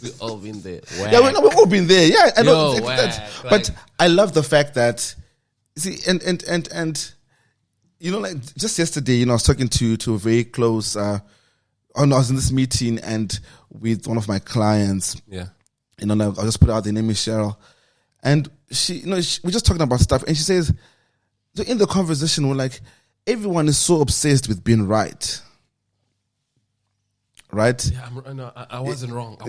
We've all been there. Whack. Yeah, we've all been there. Yeah, I know. But I love the fact that, see, and. Like just yesterday, I was talking to a very close, I was in this meeting and with one of my clients. Yeah. I'll just put out the name is Cheryl. And she, we're just talking about stuff. And she says, in the conversation, we're like, everyone is so obsessed with being right. Right? Yeah, I wasn't wrong. I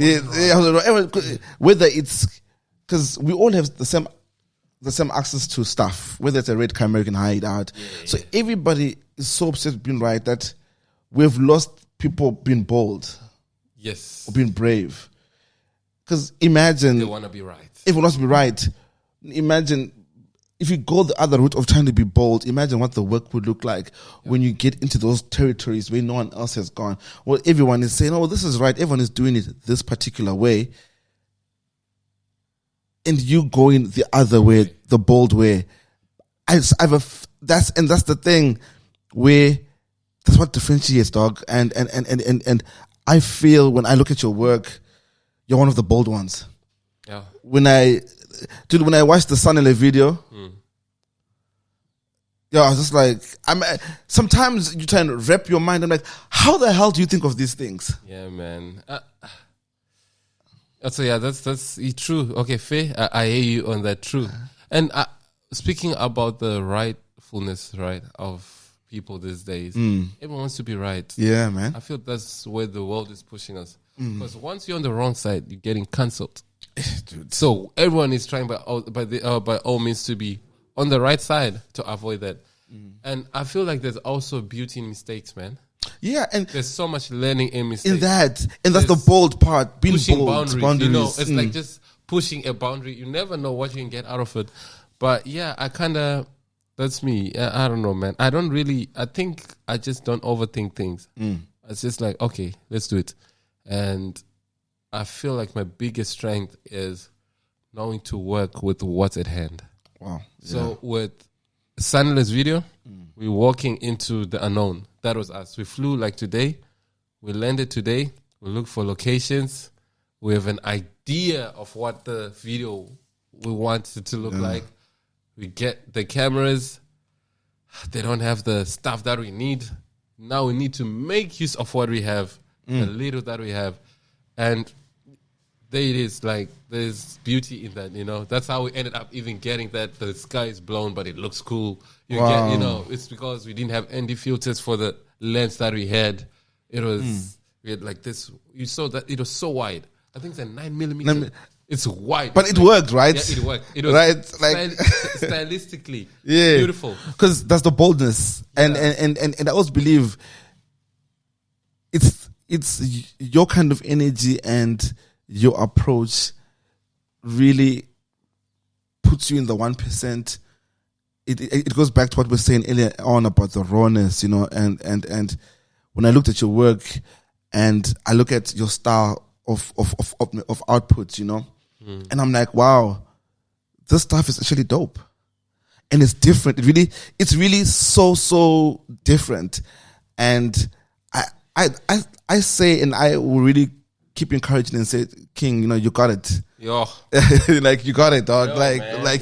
wasn't wrong. Whether it's, because we all have the same access to stuff, whether it's a red camera you can hide out. So everybody is so obsessed with being right that we've lost people being bold. Yes. Or being brave. Because imagine... They want to be right. Everyone wants to be right. Imagine if you go the other route of trying to be bold, imagine what the work would look like when you get into those territories where no one else has gone. Well, everyone is saying, oh, this is right. Everyone is doing it this particular way. and you going the other way, the bold way. That's the thing where that's what differentiates, dog. And I feel when I look at your work, you're one of the bold ones. Yeah. When I watched the Sun in a video, I was just like, sometimes you try and wrap your mind. I'm like, how the hell do you think of these things? Yeah, man. So yeah, that's true. Okay, fair. I hear you on that. True. And speaking about the rightfulness, right, of people these days, everyone wants to be right. Yeah, man. I feel that's where the world is pushing us. Because once you're on the wrong side, you're getting cancelled. Dude. So everyone is trying by all means to be on the right side to avoid that. And I feel like there's also beauty in mistakes, man. Yeah, and there's so much learning in mistakes. In that, and that's the bold part. Being pushing bold, boundaries. You know, it's like just pushing a boundary. You never know what you can get out of it. But yeah, that's me. I don't know, man. I think I just don't overthink things. It's just like, okay, let's do it. And I feel like my biggest strength is knowing to work with what's at hand. Wow. So with Sunless video, we're walking into the unknown. That was us. We flew like today. We landed today. We look for locations. We have an idea of what the video we want it to look like. We get the cameras. They don't have the stuff that we need. Now we need to make use of what we have, the little that we have. And there it is. Like, there's beauty in that, you know. That's how we ended up even getting that the sky is blown, but it looks cool. It's because we didn't have ND filters for the lens that we had. It was, we had like this. You saw that it was so wide. I think it's a 9mm. It's wide. But it worked, right? Yeah, it worked. It was right, like stylistically yeah, beautiful. Because that's the boldness, and I always believe it's your kind of energy and your approach really puts you in the 1%. It goes back to what we were saying earlier on about the rawness, you know, and when I looked at your work and I look at your style of output, you know, and I'm like, wow, this stuff is actually dope. And it's different. It's really so different. And I say, and I will really keep encouraging and say, King, you know, you got it. Yo. Like, you got it, dog. Yo, like man.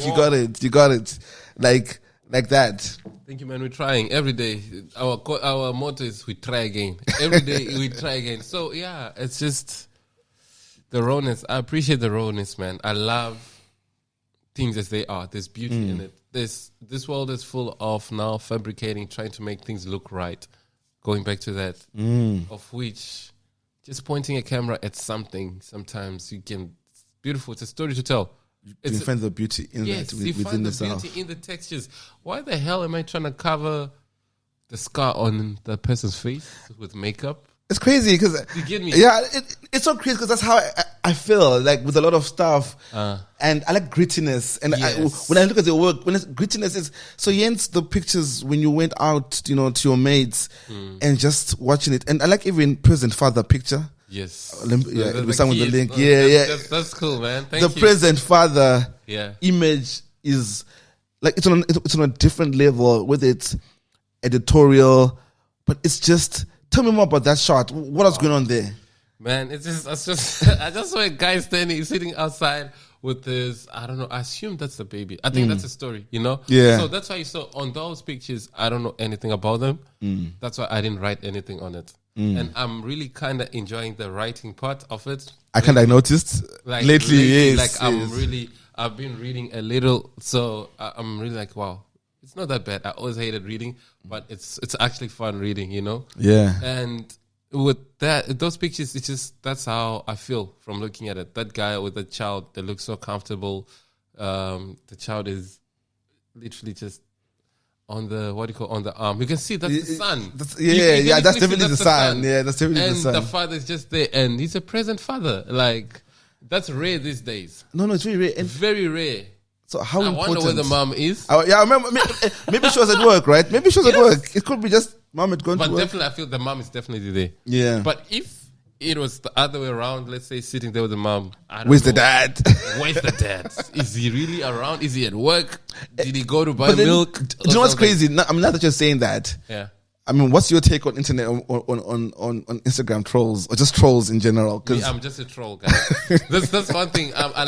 You got it. Like that. Thank you, man. We're trying every day. Our motto is we try again. Every day we try again. So yeah, it's just the rawness. I appreciate the rawness, man. I love things as they are. There's beauty in it. This world is full of now fabricating, trying to make things look right. Going back to that, of which just pointing a camera at something, sometimes you can. It's beautiful. It's a story to tell. You find the beauty in that you within find the yourself. beauty in the textures. Why the hell am I trying to cover the scar on the person's face with makeup? It's crazy because you get me. Yeah, it's so crazy because that's how I feel like with a lot of stuff, and I like grittiness. And yes. when I look at your work, grittiness is so. Hence the pictures when you went out, you know, to your mates and just watching it. And I like even present father picture. Yes, it'll be someone with the link. That's cool, man. Thank you. The present father image is like it's on a different level with its editorial, but it's just. Tell me more about that shot. What was going on there? Man, I just saw a guy sitting outside with this, I don't know, I assume that's the baby. I think that's a story, you know? Yeah. So that's why you saw on those pictures, I don't know anything about them. That's why I didn't write anything on it. And I'm really kind of enjoying the writing part of it. I kind of noticed lately, yes. Like I've been reading a little, so I'm really like, wow. It's not that bad. I always hated reading, but it's actually fun reading, you know? Yeah. And with those pictures, that's how I feel from looking at it. That guy with the child that looks so comfortable. The child is literally just on the, on the arm. You can see that's the sun. That's definitely the sun. Yeah, that's definitely the sun. And the father's just there, and he's a present father. Like, that's rare these days. No, it's very rare. Very rare. So how important? I wonder where the mom is. I remember. Maybe she was at work, right? Maybe she was at work. It could be just mom had gone to work. But definitely, I feel the mom is definitely there. Yeah. But if it was the other way around. Let's say sitting there with the mom. Where's the dad? Where's the dad? Is he really around? Is he at work? Did he go to buy milk? Do you know what's crazy? Now that you're saying that. Yeah. I mean, what's your take on internet on Instagram trolls or just trolls in general? Because I'm just a troll, guy. that's one thing. I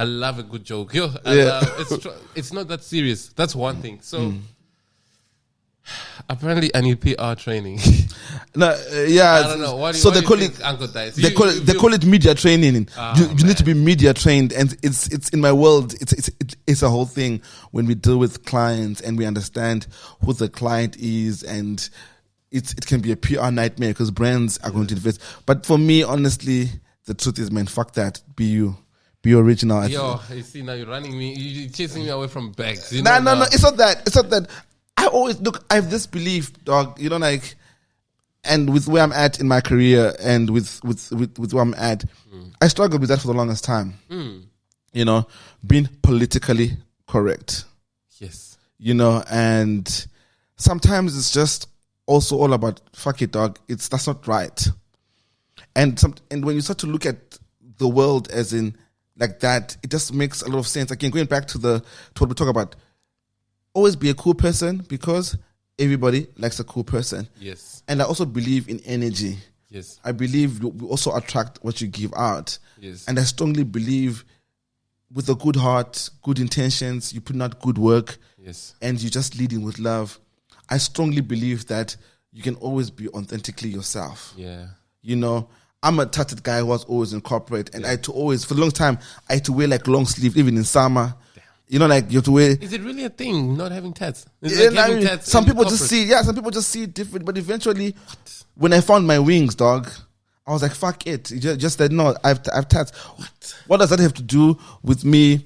love a good joke. Yo, it's not that serious. That's one thing. So apparently, I need PR training. No, I don't know. What do you think, Uncle Dice? They call it media training. You need to be media trained, and it's in my world. It's a whole thing when we deal with clients and we understand who the client is, and it can be a PR nightmare because brands are going to invest. But for me, honestly, the truth is, man, fuck that. Be you. Be original. Yo, you see now you're running me. You're chasing me away from bags. No. It's not that. I always look. I have this belief, dog. You know, like. And with where I'm at in my career and with where I'm at, I struggled with that for the longest time. You know, being politically correct. Yes. You know, and sometimes it's just also all about fuck it, dog. That's not right. And when you start to look at the world as in like that, it just makes a lot of sense. Again, going back to what we talk about, always be a cool person because everybody likes a cool person. Yes. And I also believe in energy. Yes. I believe you also attract what you give out. Yes. And I strongly believe with a good heart, good intentions, you put out good work. Yes. And you just leading with love. I strongly believe that you can always be authentically yourself. Yeah. You know, I'm a tattered guy who was always in corporate. And I had to always, for a long time, I had to wear like long sleeve, even in summer. You know, like you have to wear. Is it really a thing, not having tats? Tats some people just see, some people just see it different. But eventually, when I found my wings, dog, I was like, fuck it. Just said, no, I've tats. What does that have to do with me,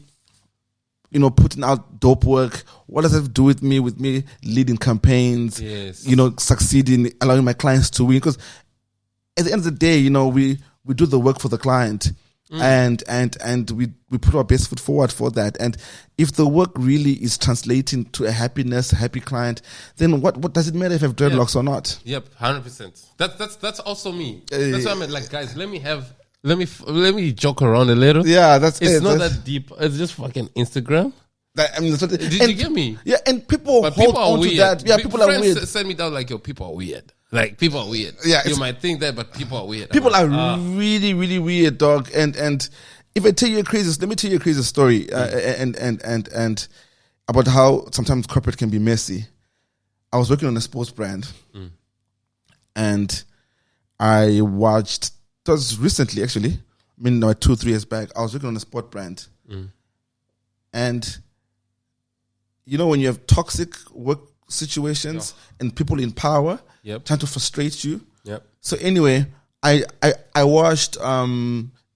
you know, putting out dope work? What does that have to do with me leading campaigns? Yes. You know, succeeding, allowing my clients to win? Because at the end of the day, you know, we do the work for the client. And we put our best foot forward for that. And if the work really is translating to a happy client, then what does it matter if I have dreadlocks or not? Yep, 100%. That's also me. That's why I'm like, guys, let me joke around a little. Yeah, it's not that deep. It's just fucking Instagram. Did you get me? Yeah, and people hold on to that. Yeah, people are weird. Send me down like, yo, people are weird. Like, people are weird. Yeah, you might think that, but people are weird. People are really, really weird, dog. And if I tell you let me tell you a crazy story. And about how sometimes corporate can be messy. I was working on a sports brand, and I watched. It was recently, actually. I mean, like 2-3 years back. I was working on a sport brand, and you know when you have toxic work situations and people in power. Yep. Trying to frustrate you. Yep. So anyway, I watched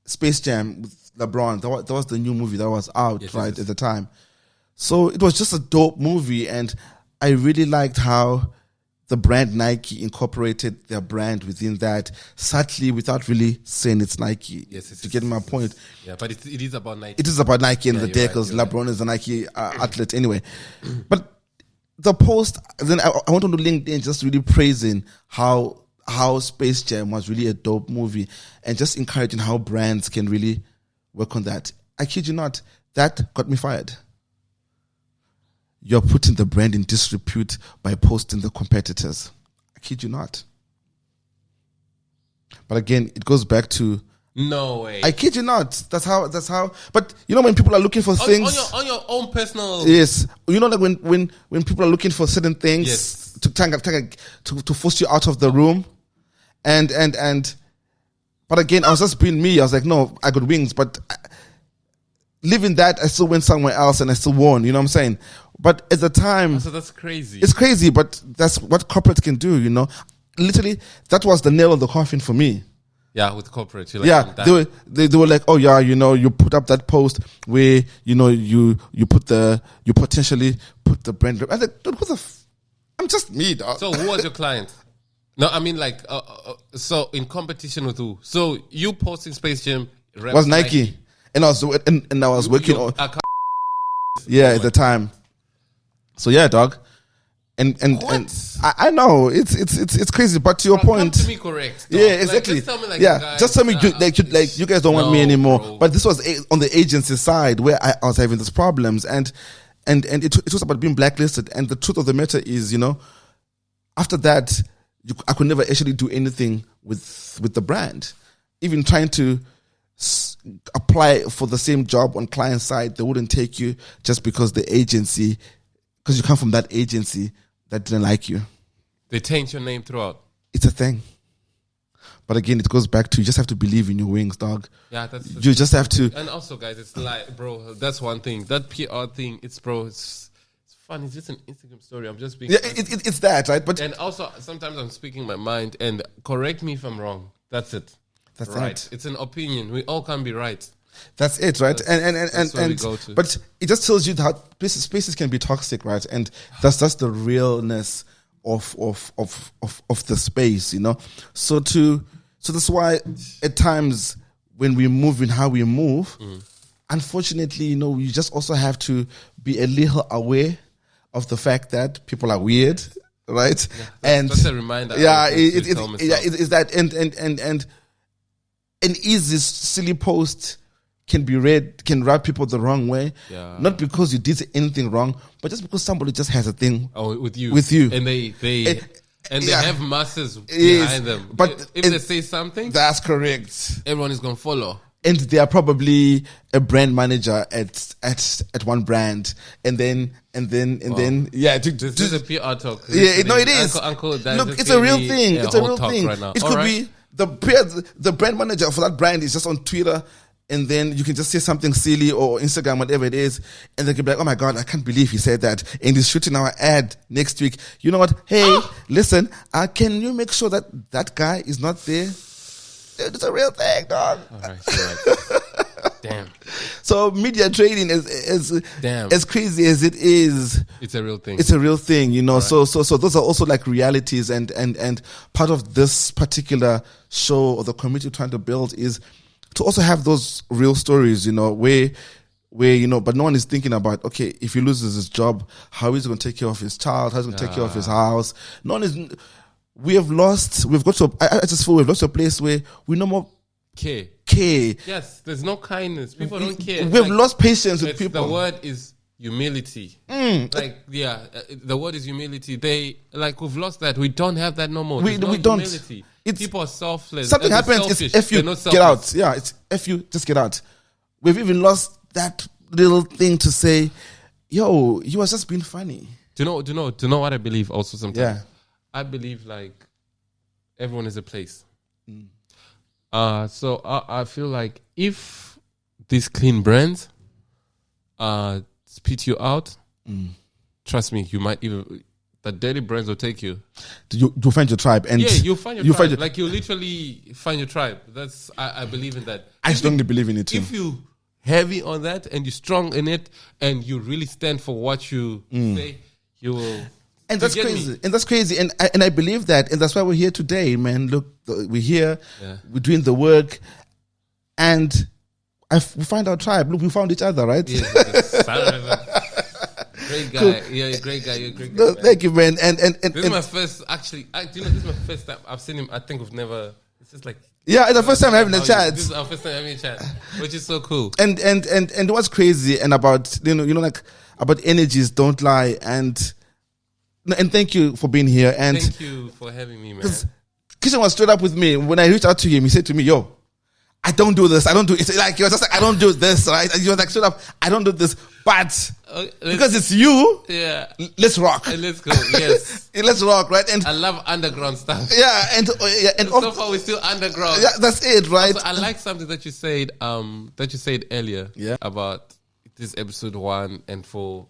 Space Jam with LeBron. That was the new movie that was out at the time. So it was just a dope movie, and I really liked how the brand Nike incorporated their brand within that subtly without really saying it's Nike. Yes, to get my point. Yeah, but it is about Nike. It is about Nike and the day because LeBron is a Nike athlete anyway. But the post, then I went on to LinkedIn just really praising how Space Jam was really a dope movie and just encouraging how brands can really work on that. I kid you not, that got me fired. You're putting the brand in disrepute by posting the competitors. I kid you not. But again, it goes back to no way. I kid you not. That's how. But you know when people are looking for things on your own personal. Yes, you know like when people are looking for certain things to force you out of the room, and. But again, I was just being me. I was like, no, I got wings, but leaving that, I still went somewhere else and I still won. You know what I'm saying? But at the time, so that's crazy. It's crazy, but that's what corporates can do. You know, literally, that was the nail on the coffin for me. Yeah, with corporate. They were like, oh yeah, you know, you put up that post where you know you potentially put the brand. I was like, dude, I'm just me, dog. So who was your client? No, I mean like, so in competition with who? So you posting Space Jam was Nike, and I was working on at the time. So yeah, dog. and What? I know it's crazy, but to your point, Come to me correct. Dog. yeah, exactly. Like, just tell me like, yeah, guys, just tell me you guys don't want me no, anymore. bro. But this was on the agency side where I was having these problems, and it was about being blacklisted. And the truth of the matter is, after that, I could never actually do anything with the brand. Even trying to apply for the same job on client side, they wouldn't take you just because because you come from that agency that didn't like you. They taint your name throughout. It's a thing. But again, it goes back to you just have to believe in your wings, dog. Yeah, you just have to. And also, guys, it's like, bro, that's one thing. That PR thing, it's fun. It's just an Instagram story. I'm just being. Yeah, it's that, right? But and also, sometimes I'm speaking my mind, and correct me if I'm wrong. That's it. That's right. it. It's an opinion. We all can't be right. That's it, right? That's where we go to. But it just tells you how spaces can be toxic, right? And that's the realness of the space, So that's why at times when we move in how we move, unfortunately, you just also have to be a little aware of the fact that people are weird, right? Yeah, and that's a reminder. Yeah, it's that and an easy silly post can rub people the wrong way. Yeah. Not because you did anything wrong, but just because somebody just has a thing with you. And they have masses behind them. But if they say something, that's correct. Everyone is gonna follow. And they are probably a brand manager at one brand, and then yeah. This is a PR talk. Yeah, no, it is. Uncle, look, it's a real thing. It's a real thing. Right now. It could be the brand manager for that brand is just on Twitter, and then you can just say something silly or Instagram, whatever it is, and they can be like, "Oh my God, I can't believe he said that," and he's shooting our ad next week. You know what? Hey, listen, can you make sure that guy is not there? It's a real thing, dog. All right, right. Damn. So media trading is as crazy as it is. It's a real thing. It's a real thing, Right. So those are also like realities, and part of this particular show or the community trying to build is to also have those real stories, where but no one is thinking about, okay, if he loses his job, how is he going to take care of his child? How is he going to take care of his house? No one is. We've got to. I just feel we've lost a place where we no more care. Yes, there's no kindness. People don't care. We've lost patience with people. The word is humility. The word is humility. We've lost that. We don't have that no more. We don't. Humility. People are selfless. Something happens. It's if you get out. Yeah, it's if you just get out. We've even lost that little thing to say, "Yo, you was just being funny." Do you know what I believe? Also, sometimes. Yeah. I believe everyone is a place. So I feel like if these clean brands spit you out, trust me, you might even the dirty brands will take you. You'll find your tribe, and you'll find your tribe. You'll literally find your tribe. That's I believe in that. I strongly believe in it too. If you heavy on that and you're strong in it and you really stand for what you say, you will. And that's crazy. And that's crazy. And I believe that. And that's why we're here today, man. Look, we're here. Yeah. We're doing the work. And we find our tribe. Look, we found each other, right? Yes. Great guy. Cool. Yeah, great guy. You're a great guy. No, thank you, man. And this is my first, actually, this is my first time. I've seen him. I think we've never, it's just like. Yeah, it's the first time having a chat. This is our first time having a chat, which is so cool. And what's crazy and about, about energies don't lie. And thank you for being here. And thank you for having me, man. Kishan was straight up with me. When I reached out to him, he said to me, "Yo, I don't do this. I don't do it." Like, he was just like, "I don't do this," right? And he was like, straight up, "I don't do this." But because it's you, let's rock. Let's go. Yes. Let's rock, right? And I love underground stuff. Yeah. And so far we're still underground. Yeah, that's it, right? Also, I like something that you said, earlier. Yeah. About this episode 1 and for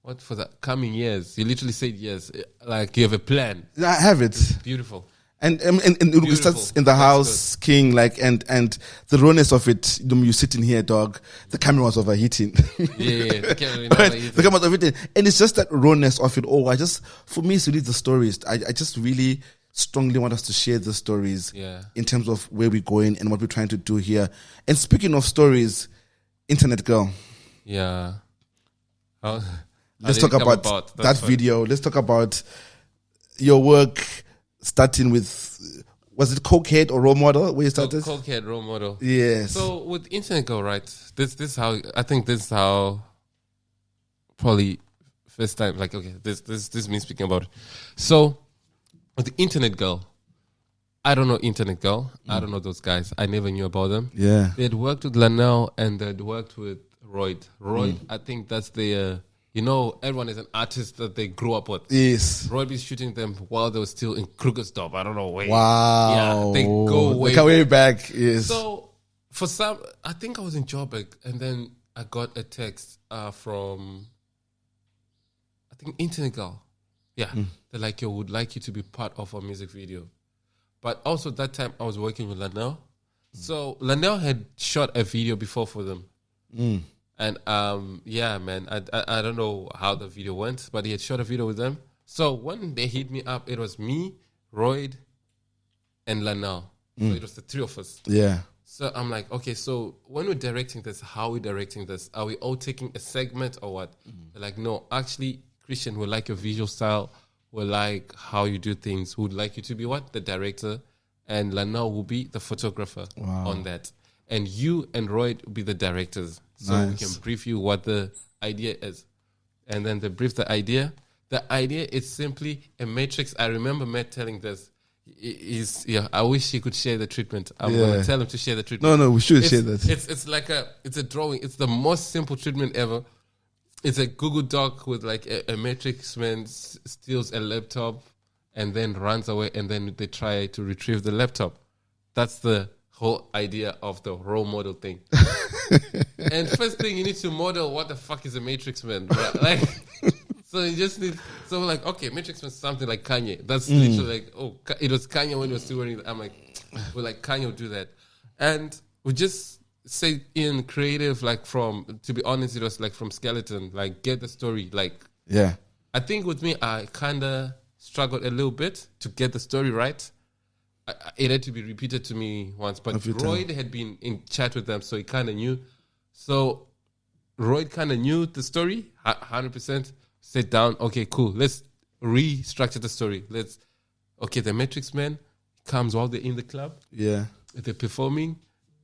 the coming years. You literally said yes. Like you have a plan. I have it. It's beautiful. And it starts in the house, King, and the rawness of it. You sitting here, dog. The camera was overheating. Yeah. The camera was overheating, and it's just that rawness of it all. For me, to read the stories, I just really strongly want us to share the stories. Yeah. In terms of where we're going and what we're trying to do here. And speaking of stories, internet girl. Yeah. let's did it talk come about that That's fine. video. Let's talk about your work, starting with, was it Cokehead or Role Model where you started? Cokehead role model. Yes. So with Internet Girl, right? This is how I think this is how probably first time. Like, okay, this is me speaking about it. So with the Internet Girl, I don't know Internet Girl. I don't know those guys. I never knew about them. Yeah. They'd worked with Lanelle and they'd worked with Royd. I think that's the everyone is an artist that they grew up with. Yes. Royd is shooting them while they were still in Krugersdorp. I don't know where. Wow. Yeah, they go way They go way back. Yes. So for some, I think I was in Joburg, and then I got a text from, I think, Internet Girl. Yeah, they're like, "Yo, would like you to be part of our music video." But also that time I was working with Lanelle, so Lanelle had shot a video before for them, and yeah, man, I don't know how the video went, but he had shot a video with them. So when they hit me up, it was me, Royd, and Lanelle. So it was the three of us. Yeah. So I'm like, okay, so when we're directing this, how are we directing this? Are we all taking a segment or what? They're like, no, actually, Christian, we like your visual style. We like how you do things. We would like you to be what? The director. And Lanelle will be the photographer on that. And you and Roy will be the directors. So we can brief you what the idea is. And then they brief the idea. The idea is simply a matrix. I remember Matt telling this. I wish he could share the treatment. I'm going to tell him to share the treatment. No, we should share that. It's like it's a drawing. It's the most simple treatment ever. It's a Google Doc with like a matrix man steals a laptop and then runs away, and then they try to retrieve the laptop. That's the whole idea of the role model thing. And first thing, you need to model what the fuck is a matrix man, right? Like, so you just need. So we're like, okay, matrix man is something like Kanye. That's literally like, it was Kanye when he was still wearing. I'm like, we're like, Kanye will do that, and we just say in creative, like to be honest, it was like from skeleton, like get the story. Like, yeah, I think with me, I kind of struggled a little bit to get the story right. It had to be repeated to me once, but Roy had been in chat with them, so he kind of knew. So Roy kind of knew the story, 100%. Sit down, okay, cool. Let's restructure the story. The Matrix Man comes while they're in the club. Yeah, they're performing.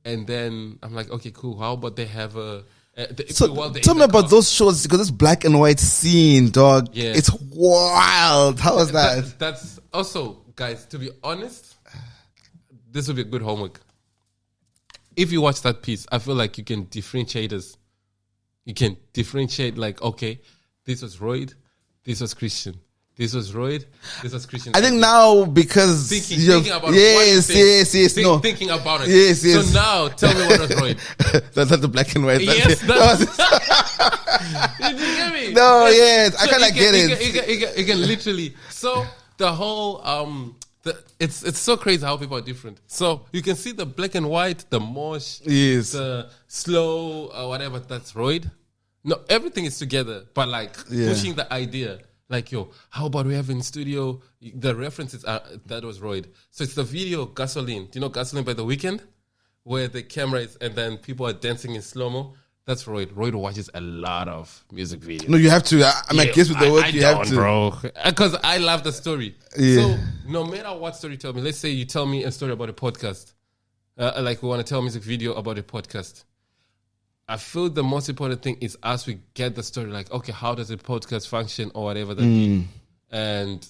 And then I'm like, okay, cool. How about they have tell me about those shows, because it's black and white scene, dog. Yeah. It's wild. How was that? That's also, guys, to be honest, this would be a good homework. If you watch that piece, I feel like you can differentiate us. You can differentiate like, okay, this was Royd, this was Christian. This was Royd. This was Christian. I think now, because thinking about yes, thinking about it. Yes. So now, tell me what was Royd. That's the black and white. Yes, Did you get me? No, yes, I kind of get it. You can literally. So the whole it's so crazy how people are different. So you can see the black and white, the mosh, the slow, whatever. That's Royd. No, everything is together, but like pushing the idea. Like, yo, how about we have in studio, the references are, that was Royd. So it's the video Gasoline. Do you know Gasoline by The Weeknd? Where the camera is and then people are dancing in slow-mo. That's Royd. Royd watches a lot of music videos. No, you have to. I guess with the work, you have to. Bro. Because I love the story. Yeah. So no matter what story you tell me, let's say you tell me a story about a podcast. Like we want to tell a music video about a podcast. I feel the most important thing is as we get the story, like, okay, how does a podcast function or whatever that be? And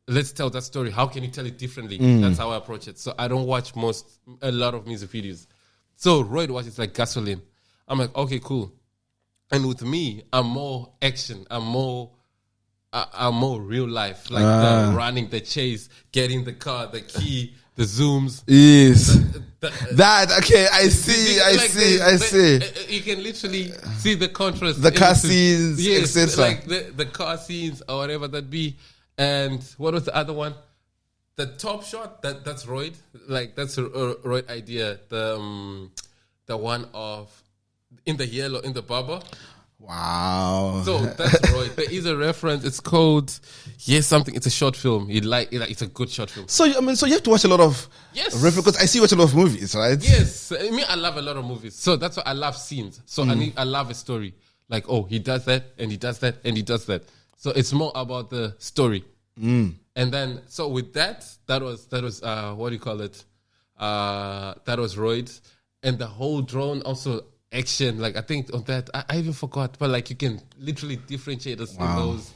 let's tell that story. How can you tell it differently? That's how I approach it. So I don't watch a lot of music videos. So Royd watches like Gasoline. I'm like, okay, cool. And with me, I'm more action. I'm more real life. Like the running, the chase, getting the car, the key, the zooms. Yes. Okay, I see. You can literally see the contrast. The car scenes, yes, etc. Like the car scenes or whatever that be. And what was the other one? The top shot, that's Royd. Like, that's a Royd idea. The one of in the yellow, in the barber. Wow. So that's Royd. There is a reference. It's called something. It's a short film. It's a good short film. So you have to watch a lot of because I see you watch a lot of movies, right? Yes. I love a lot of movies. So that's why I love scenes. So I love a story. Like, oh, he does that, and he does that, and he does that. So it's more about the story. And then, so with that was what do you call it? That was Roids. And the whole drone also action. Like, I think on that, I even forgot. But like, you can literally differentiate us in those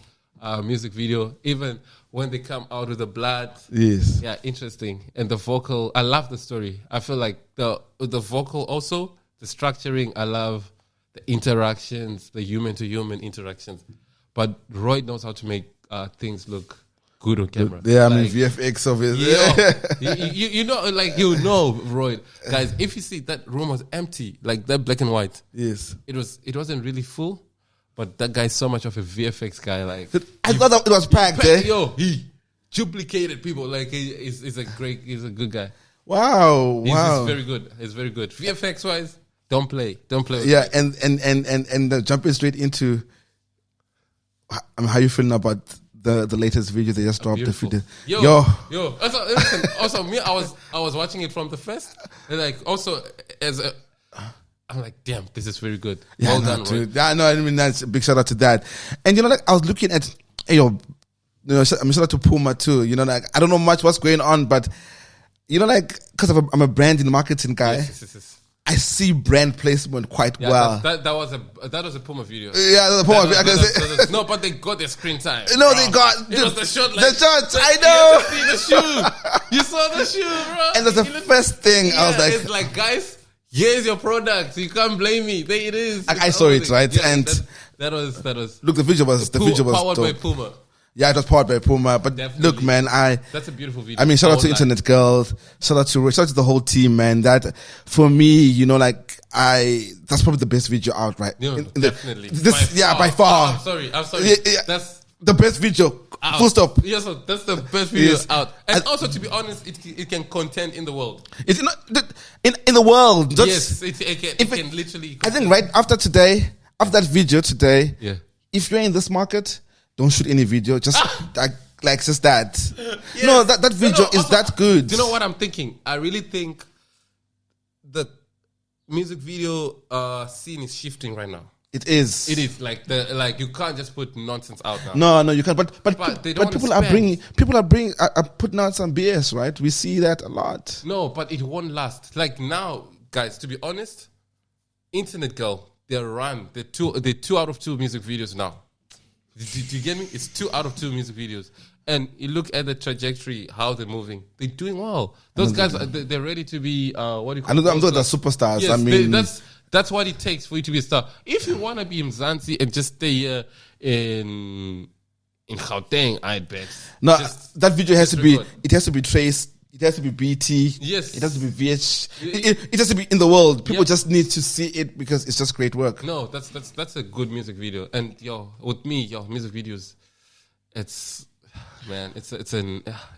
music video. Even when they come out with the blood. Yes. Yeah, interesting. And the vocal, I love the story. I feel like the vocal also, the structuring, I love the interactions, the human-to-human interactions. But Roy knows how to make things look good on camera. Yeah, like, I mean, VFX of it. You know, like, you know, Roy. Guys, if you see that room was empty, like that black and white. Yes. It wasn't really full, but that guy's so much of a VFX guy. Like, I thought that it was packed. Yo, he duplicated people. Like, he's a good guy. Wow. He's very good. He's very good. VFX wise, don't play. Yeah, and jumping straight into how you feeling about the latest video they just dropped? The video. Yo. Also, listen, also me, I was watching it from the first, and like also I'm like, damn, this is very good. Yeah, well done, dude. Yeah, no, I mean, that's a big shout out to that. And you know, like I was looking at, shout out to Puma too. You know, like I don't know much what's going on, but you know, like because I'm a brand and marketing guy. Yes. I see brand placement quite well. That was a Puma video. Yeah, the Puma video. No, but they got their screen time. No, they got it was the shot. Like, the shots. I know. You see the shoe. You saw the shoe, bro. And that's the first thing I was like, it's like, guys, here's your product. You can't blame me. There it is. I saw it, right? Yeah, and that was. Look, the video was powered dope. by Puma. Yeah, it was powered by Puma. But Definitely. Look, man, that's a beautiful video. I mean, shout out to Internet Girls. Shout out to the whole team, man. That for me, you know, like that's probably the best video out, right? No, definitely. By far. I'm sorry. Yeah. That's the best video. Out. Full stop. Yes, that's the best video out. And also, to be honest, it can contend in the world. It's not in the world. Yes, it can literally. I think right after that video today, yeah. If you're in this market, don't shoot any video. Just like just that. Yes. No, that video is also, that good. Do you know what I'm thinking? I really think the music video scene is shifting right now. It is like you can't just put nonsense out now. No, you can't. But people are putting out some BS, right? We see that a lot. No, but it won't last. Like now, guys, to be honest, Internet Girl, they're 2 out of 2 music videos now. Do you get me? It's 2 out of 2 music videos. And you look at the trajectory, how they're moving. They're doing well. Those guys, they're ready to be, what do you call it? I'm the superstars. Yes, I mean... That's what it takes for you to be a star. If you want to be Mzansi and just stay here in Gauteng, I'd bet. No, that video has to be, it has to be traced. It has to be BT. Yes. It has to be VH. It has to be in the world. People just need to see it because it's just great work. No, that's a good music video. And with me, music videos, it's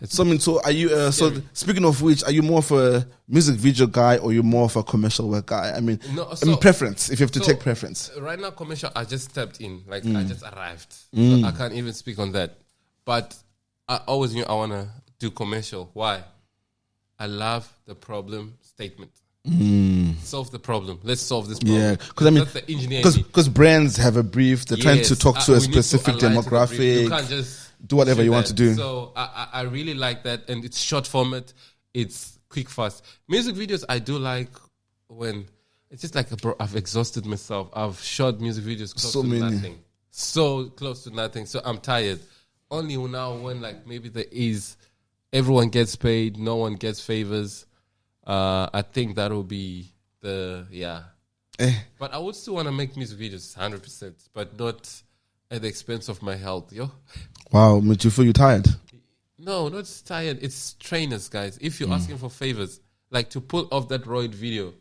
so are you so speaking of which, are you more of a music video guy or you more of a commercial work guy? I mean, preference, if you have to take preference. Right now, commercial, I just stepped in. Like, I just arrived. So I can't even speak on that. But I always knew I want to do commercial. Why? I love the problem statement. Solve the problem. Let's solve this problem. Yeah, because I mean, that's the engineering. Because brands have a brief. They're trying to talk to a specific demographic. You can't just do whatever you want to do. So I really like that, and it's short format. It's quick, fast. Music videos I do like when it's just like, bro, I've exhausted myself. I've shot music videos close to nothing. So close to nothing. So I'm tired. Only now when like maybe there is everyone gets paid, no one gets favors. I think that will be But I would still want to make music videos 100%, but not at the expense of my health, yo. Wow, but you feel you tired? No, not tired. It's trainers, guys. If you're asking for favors, like to pull off that Roid video,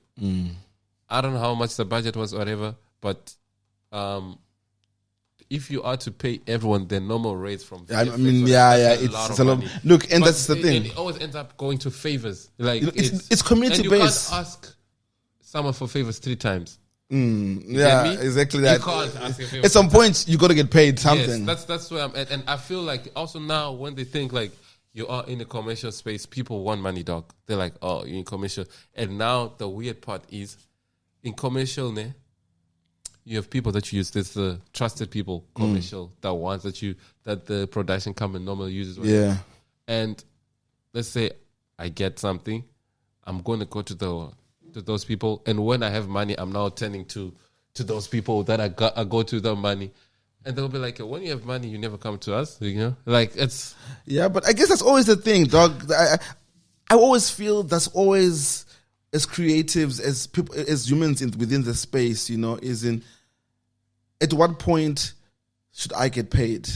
I don't know how much the budget was or whatever, but if you are to pay everyone their normal rates from VFX, it's a lot. Look, and that's the thing. It always ends up going to favors. Like it's community based. You can't ask someone for favors 3 times. Exactly that. You can't ask a favor. At some point, you got to get paid something. Yes, that's where I'm at. And I feel like also now when they think like you are in a commercial space, people want money, dog. They're like, oh, you're in commercial. And now the weird part is in commercial, you have people that you use. There's the trusted people, commercial, the ones that the production company normally uses. Right? Yeah. And let's say I get something, I'm going to go to those people, and when I have money, I'm now turning to those people that I go to the money. And they'll be like, when you have money, you never come to us, you know? Like, it's... Yeah, but I guess that's always the thing, dog. I always feel that's always, as creatives, as people, as humans within the space, you know, is in, at what point should I get paid?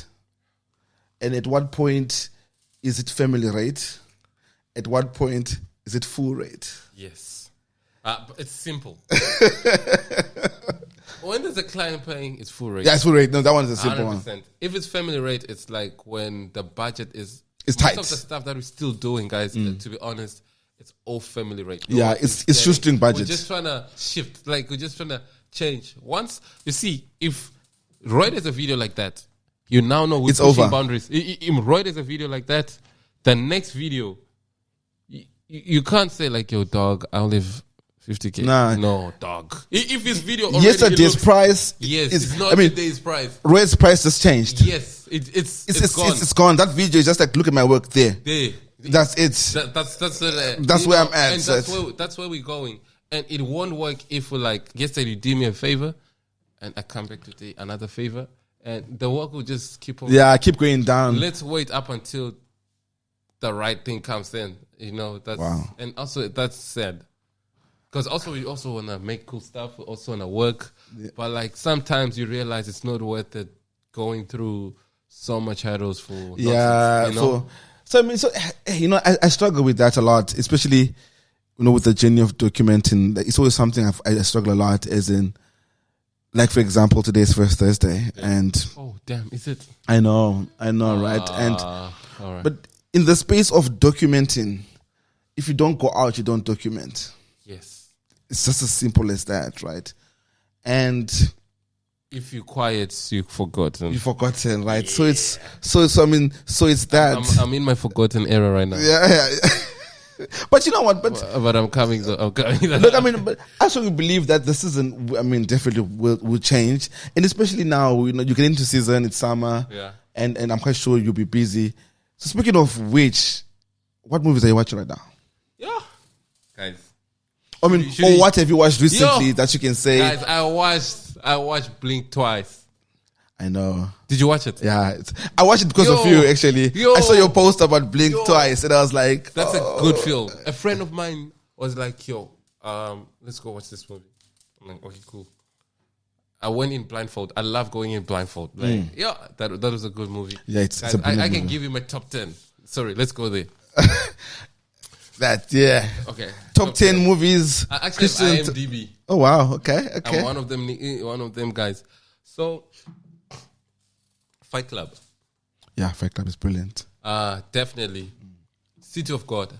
And at what point is it family rate? At what point is it full rate? Yes. But it's simple. When there's a client paying, it's full rate. Yeah, it's full rate. No, that one is a simple 100%. one. If it's family rate, it's like when the budget is... It's tight. Most of the stuff that we're still doing, guys, to be honest, it's all family rate. Yeah, it's shoestring budget. We're just trying to shift. Like, we're just trying to change. Once, you see, if Roy does a video like that, you now know we're it's pushing over. boundaries. If Roy does a video like that, the next video, you can't say like, yo, dog, I'll live 50K. Nah. No, dog. If his video already Yesterday's price, yes, is, it's not I mean, today's price. Roy's price has changed. Yes, it's gone. It's gone. That video is just like, look at my work there. There. That's it. That's where I'm at. And that's where we're going. And it won't work if we're like, yesterday you did me a favor, and I come back today, another favor, and the work will just keep on. Yeah, keep going down. Let's wait up until the right thing comes in. You know, that's wow. And also that's sad. Because also we also want to make cool stuff. We also want to work. Yeah. But like sometimes you realize it's not worth it going through so much hurdles for nonsense, you know? You know, I struggle with that a lot, especially, you know, with the journey of documenting. It's always something I struggle a lot, as in, like, for example, today's First Thursday. Yeah. And oh, damn, is it? I know, right? And all right. But in the space of documenting, if you don't go out, you don't document. Yes. It's just as simple as that, right? And if you're quiet, you've forgotten. You've forgotten, right? Yeah. So it's that. I'm in my forgotten era right now. Yeah. But you know what? But I'm coming. Look, I mean, but I strongly believe that the season, I mean, definitely will change, and especially now, you know, you get into season. It's summer, yeah, and I'm quite sure you'll be busy. So speaking of which, what movies are you watching right now? Yeah, guys. I mean, or what have you watched recently that you can say? Guys, I watched Blink twice. I know. Did you watch it? Yeah, I watched it because of you. Actually, I saw your post about Blink twice, and I was like, "That's a good film." A friend of mine was like, "Yo, let's go watch this movie." I'm like, "Okay, cool." I went in blindfold. I love going in blindfold. Like, yeah, that was a good movie. Yeah, Guys, I can give you my top 10. Sorry, let's go there. Okay. Top 10 movies. I actually have IMDb. Oh wow. Okay. I'm one of them guys. So, Fight Club. Yeah, Fight Club is brilliant. Definitely. City of God.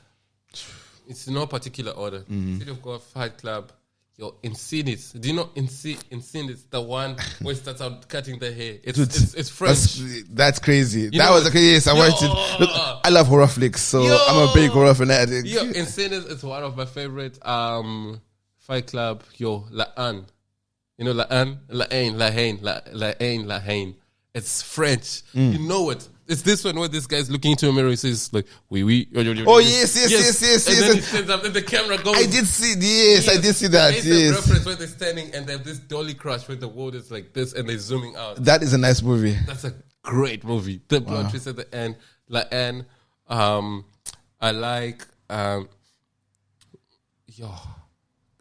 It's in no particular order. City of God, Fight Club. Yo, Insidious. Do you know Insidious? The one where it starts out cutting the hair. It's French. That's crazy. You know, yes, I watched it. Look, I love horror flicks, so I'm a big horror fanatic. Yo, Insidious is one of my favorite. Fight Club. Yo, La'an. You know La'an? La'an. It's French. You know it. It's this one where this guy's looking into a mirror. He says like, oui. Oh yes. And then he stands up and the camera goes. I did see that. It's a reference where they're standing and they have this dolly crush where the world is like this and they're zooming out. That is a nice movie. That's a great movie. The plot twist at the end. La'an. I like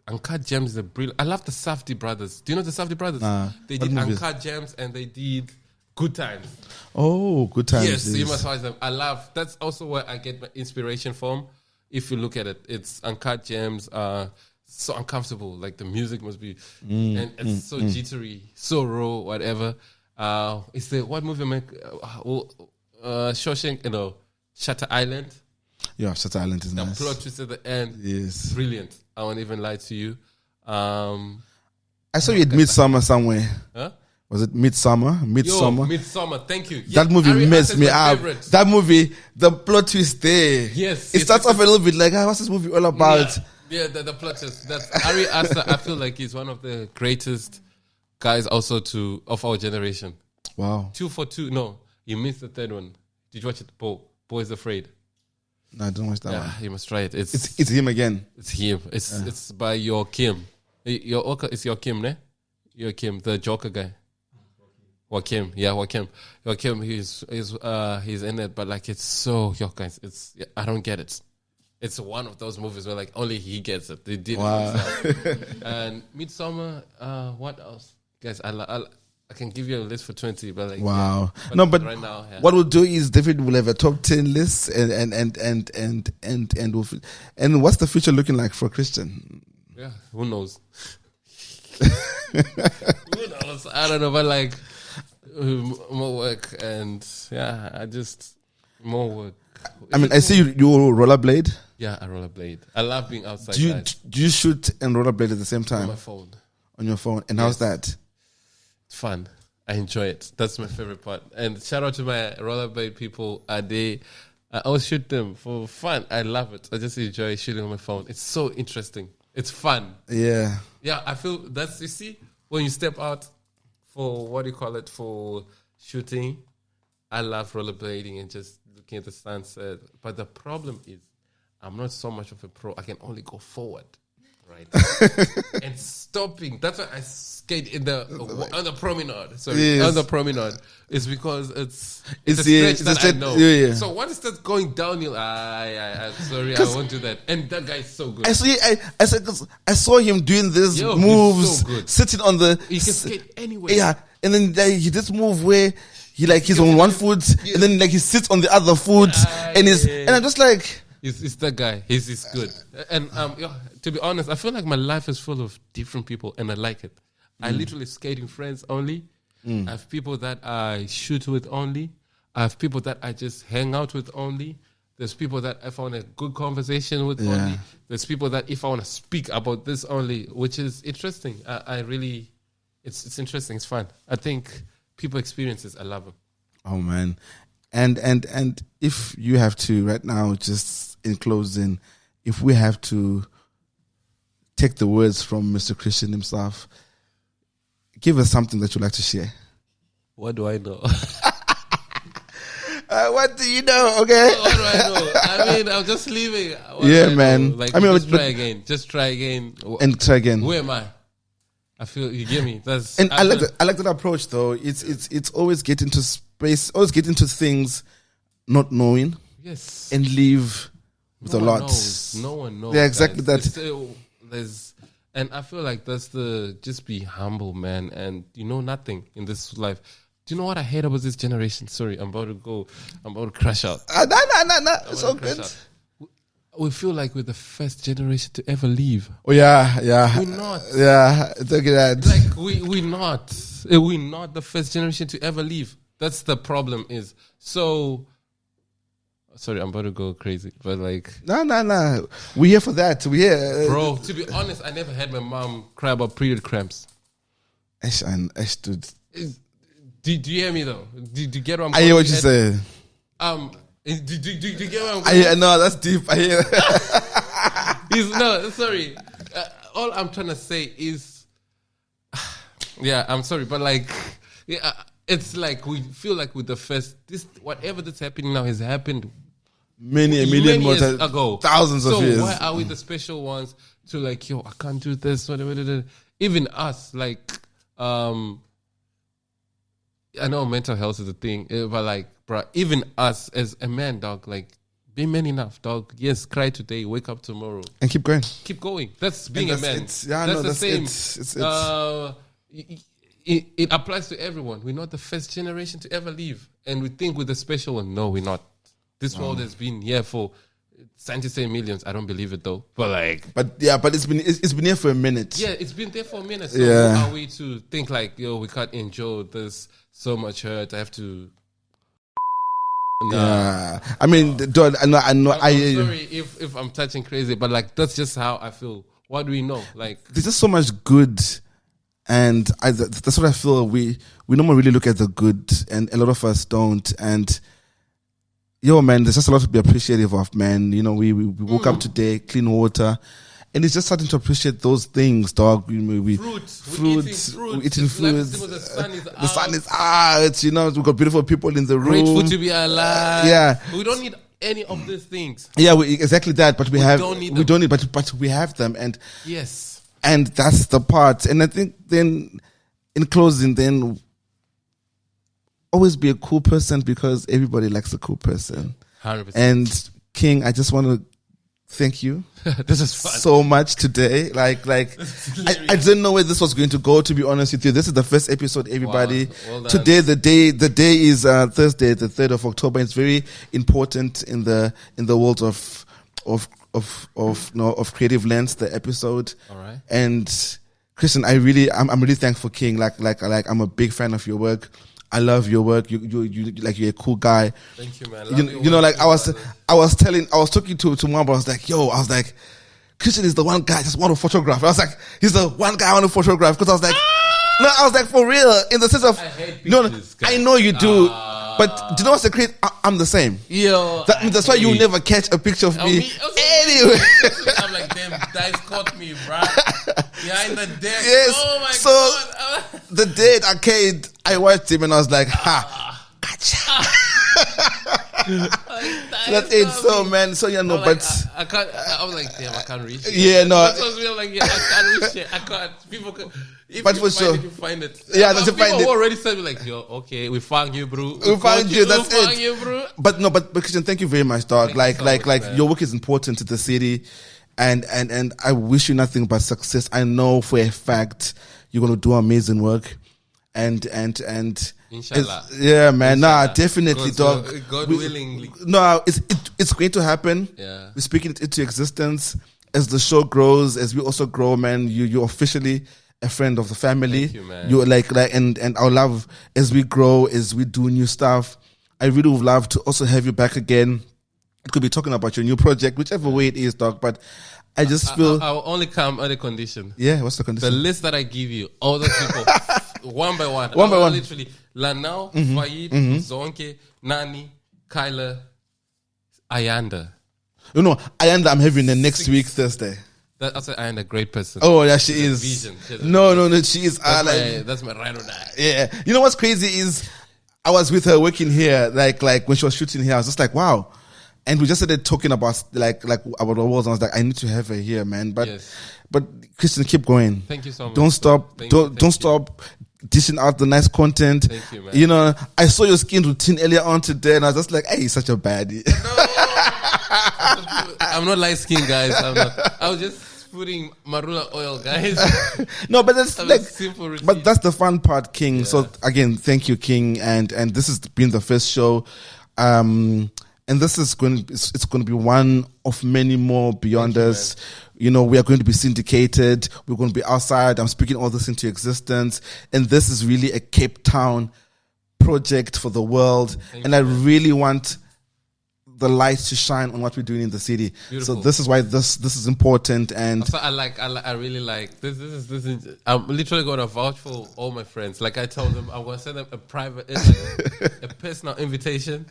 Uncut Gems is a brilliant. I love the Safdie brothers. Do you know the Safdie brothers? They did Uncut Gems and they did Good Times. Oh, Good Times. Yes, you must watch them. That's also where I get my inspiration from. If you look at it, it's Uncut Gems, so uncomfortable. Like the music must be, and it's so jittery, so raw, whatever. It's the, what movie make, Shawshank, Shutter Island. Yeah, Shutter Island is nice. The plot twist at the end. Yes. Brilliant. I won't even lie to you. I saw you at Midsummer somewhere. Huh? Was it Midsummer? Midsummer. Thank you. That movie messed me up. That movie, the plot twist there. Yes. It starts off a little bit like, what's this movie all about? Yeah, the plot twist. That's Ari Aster. I feel like he's one of the greatest guys also of our generation. Wow. 2 for 2. No, you missed the third one. Did you watch it? Boys Afraid. No, I don't watch that one. You must try it. It's him again. It's him. It's by Joachim. It's Joachim, ne? Joachim, the Joker guy. Joachim. Joachim, he's in it, but like it's so, guys, I don't get it. It's one of those movies where like only he gets it. They did it themselves. And Midsummer, what else? Guys, I can give you a list for 20, but like wow. Yeah, but right now, what we'll do is David will have a top 10 list and what's the future looking like for Christian? Yeah, who knows? Who knows? I don't know, but like more work and more work. I mean, I see you rollerblade. Yeah, I rollerblade. I love being outside. Do you shoot and rollerblade at the same time? On my phone. On your phone. And how's that? It's fun. I enjoy it. That's my favorite part. And shout out to my rollerblade people. I always shoot them for fun. I love it. I just enjoy shooting on my phone. It's so interesting. It's fun. Yeah. Yeah, I feel that's, you see, when you step out for, for shooting, I love rollerblading and just looking at the sunset. But the problem is, I'm not so much of a pro. I can only go forward, right? And stopping. That's why I skate on the promenade. Sorry, on the promenade. It's because it's a stretch that I know. Yeah. So once it starts going downhill, I'm sorry, I won't do that. And that guy is so good. I saw him doing these moves, so good. sitting on the. He can skate anywhere. Yeah, and then he this move where he's on one foot, and then like he sits on the other foot, and I'm just like. It's that guy. He's good. And to be honest, I feel like my life is full of different people, and I like it. I literally skating friends only. I have people that I shoot with only. I have people that I just hang out with only. There's people that if I want a good conversation with only. There's people that if I want to speak about this only, which is interesting. It's interesting. It's fun. I think people experiences. I love them. Oh man. And if you have to right now, just in closing, if we have to take the words from Mr. Christian himself, give us something that you'd like to share. What do I know? What do you know? Okay. What do I know? I mean, I'm just leaving. Man. Like, just try again. Just try again. And try again. Who am I? I feel you get me. I like that approach though. It's always get into space, always get into things not knowing. Yes. And leave with a lot. No one knows. Yeah, exactly that. And I feel like that's just be humble, man. And you know nothing in this life. Do you know what I hate about this generation? Sorry, I'm about to crash out. No. It's all good. We feel like we're the first generation to ever leave. Oh yeah. We're not. Yeah, it's okay that. Like we're not. We're not the first generation to ever leave. That's the problem is. So sorry, I'm about to go crazy, but like no. We're here for that. We're here, bro. To be honest, I never had my mom cry about period cramps. Ash stood. Do you hear me though? Do you get what I'm? I hear what you say. Do you get what I'm saying? No, that's deep. I hear. No, sorry. All I'm trying to say is, yeah, I'm sorry, but like, yeah, it's like we feel like with the first, whatever that's happening now has happened many years ago, thousands of years. So why are we the special ones to like, yo, I can't do this, whatever. Even us, like, I know mental health is a thing, but like, bro, even us as a man, dog, like, be man enough, dog. Yes, cry today, wake up tomorrow, and keep going. Keep going. That's being a man. That's the same. It's it applies to everyone. We're not the first generation to ever leave, and we think we're the special one. No, we're not. This world has been here for scientists say millions. I don't believe it though. But it's been here for a minute. Yeah, it's been there for a minute. So who are we to think like, yo, we can't enjoy this so much hurt? I have to. Yeah, I mean, I know. I'm sorry if I'm touching crazy, but like that's just how I feel. What do we know? Like, there's just so much good, and that's what I feel. We normally really look at the good, and a lot of us don't. And yo, man, there's just a lot to be appreciative of, man. You know, we woke up today, clean water, and it's just starting to appreciate those things, dog. We Fruits. we're eating fruits. The sun is The sun is out. We've got beautiful people in the room. grateful to be alive. Yeah. We don't need any of these things. Yeah, exactly that. But we don't need them. but we have them, and Yes. and that's the part. And I think then, in closing, then always be a cool person because everybody likes a cool person. 100%. And King, I just want to thank you This is fun. so much today. I didn't know where this was going to go, to be honest with you. This is the first episode, everybody. Wow. Well done. Today, the day is Thursday, the 3rd of October. It's very important in the world of Creative Lens, the episode. All right. And Christian, I'm really thankful, King. I'm a big fan of your work. I love your work. You're a cool guy. Thank you, man. I was talking to Mom, but I was like, Christian is the one guy I just want to photograph. I was like, he's the one guy I want to photograph because I was like, no, I was like, for real, in the sense of, I hate pictures, I know you do, but do you know what's the crazy? I'm the same. Yo, That's why you'll never catch a picture of me anyway. I'm like, damn, guys caught me, bro. Behind the deck. Yes. Oh my So God. the day at arcade, I watched him and I was like, ha, gotcha. That's it. So man, I can't. I was like, damn, I can't reach it. Yeah, no. That was real. Like, yeah, I can't reach it. I can't. People can. If But you for find sure. it, you find it. Yeah, that's people find it. already said me like, yo, okay, we found you, bro. We found you. That's we found it. you, bro. But Christian, thank you very much, dog. Thank you so much, man. Your work is important to the city, and I wish you nothing but success. I know for a fact you're gonna do amazing work, and Inshallah. yeah, man. Inshallah. Nah, definitely, dog. God willingly. No, it's going to happen. Yeah. We're speaking it into existence as the show grows, as we also grow, man. You're officially a friend of the family. Thank you, man. You're and our love as we grow, as we do new stuff. I really would love to also have you back again. It could be talking about your new project, whichever way it is, dog. But I just feel I'll only come on a condition. yeah. What's the The condition? list that I give you, all those people, one by one. One by one. Literally, Lanao, Faid, Zonke, Nani, Kyla, Ayanda. Ayanda, I'm having the next week Thursday. That's Ayanda, great person. Oh yeah, she She has is. vision. She has a No, she is. That's my ride or die. Yeah. You know what's crazy is I was with her working here, like when she was shooting here, I was just like, wow. And we just started talking about like about the walls. And I was like, I need to have her here, man. But Yes. but Christian, keep going. Thank you so much. Don't stop. Thank Don't you. stop dishing out the nice content. Thank you, man. I saw your skin routine earlier on today, and I was just like, hey, he's such a baddie. I'm not light skinned, guys. I was just putting marula oil, guys. No, but that's That like, was simple routine. but that's the fun part, King. Yeah. So again, thank you, King, and this has been the first show, and this is it's going to be one of many more beyond us. We are going to be syndicated. We're going to be outside. I'm speaking all this into existence, and this is really a Cape Town project for the world, and I really want the light to shine on what we're doing in the city. Beautiful. So this is why this is important. And So I really like this. This is. I'm literally going to vouch for all my friends. Like I told them, I'm going to send them a private, a personal invitation.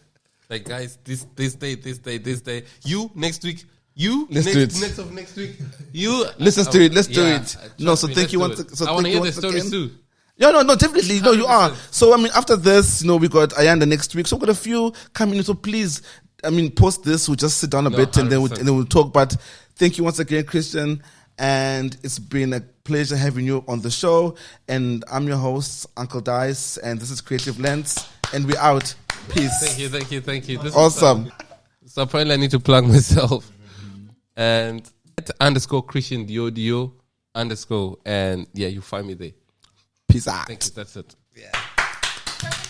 Like guys, this day. You next week. You Let's do it. next of next week. You let's do it. Let's do it. No, so me, thank you let's once. do it. So I want thank to you hear the once stories again. too. No, definitely. No, you are. 100%. So, after this, we got Ayanda next week. So, we've got a few coming in. So, please, post this. We'll just sit down a bit and then 100%. we'll talk. But thank you once again, Christian. And it's been a pleasure having you on the show. And I'm your host, Uncle Dice. And this is Creative Lens. And we're out. Peace. Thank you. This is Awesome. So apparently I need to plug myself. And _ Christian Dio _ and yeah, you find me there. Peace out. Thank you. That's it. Yeah.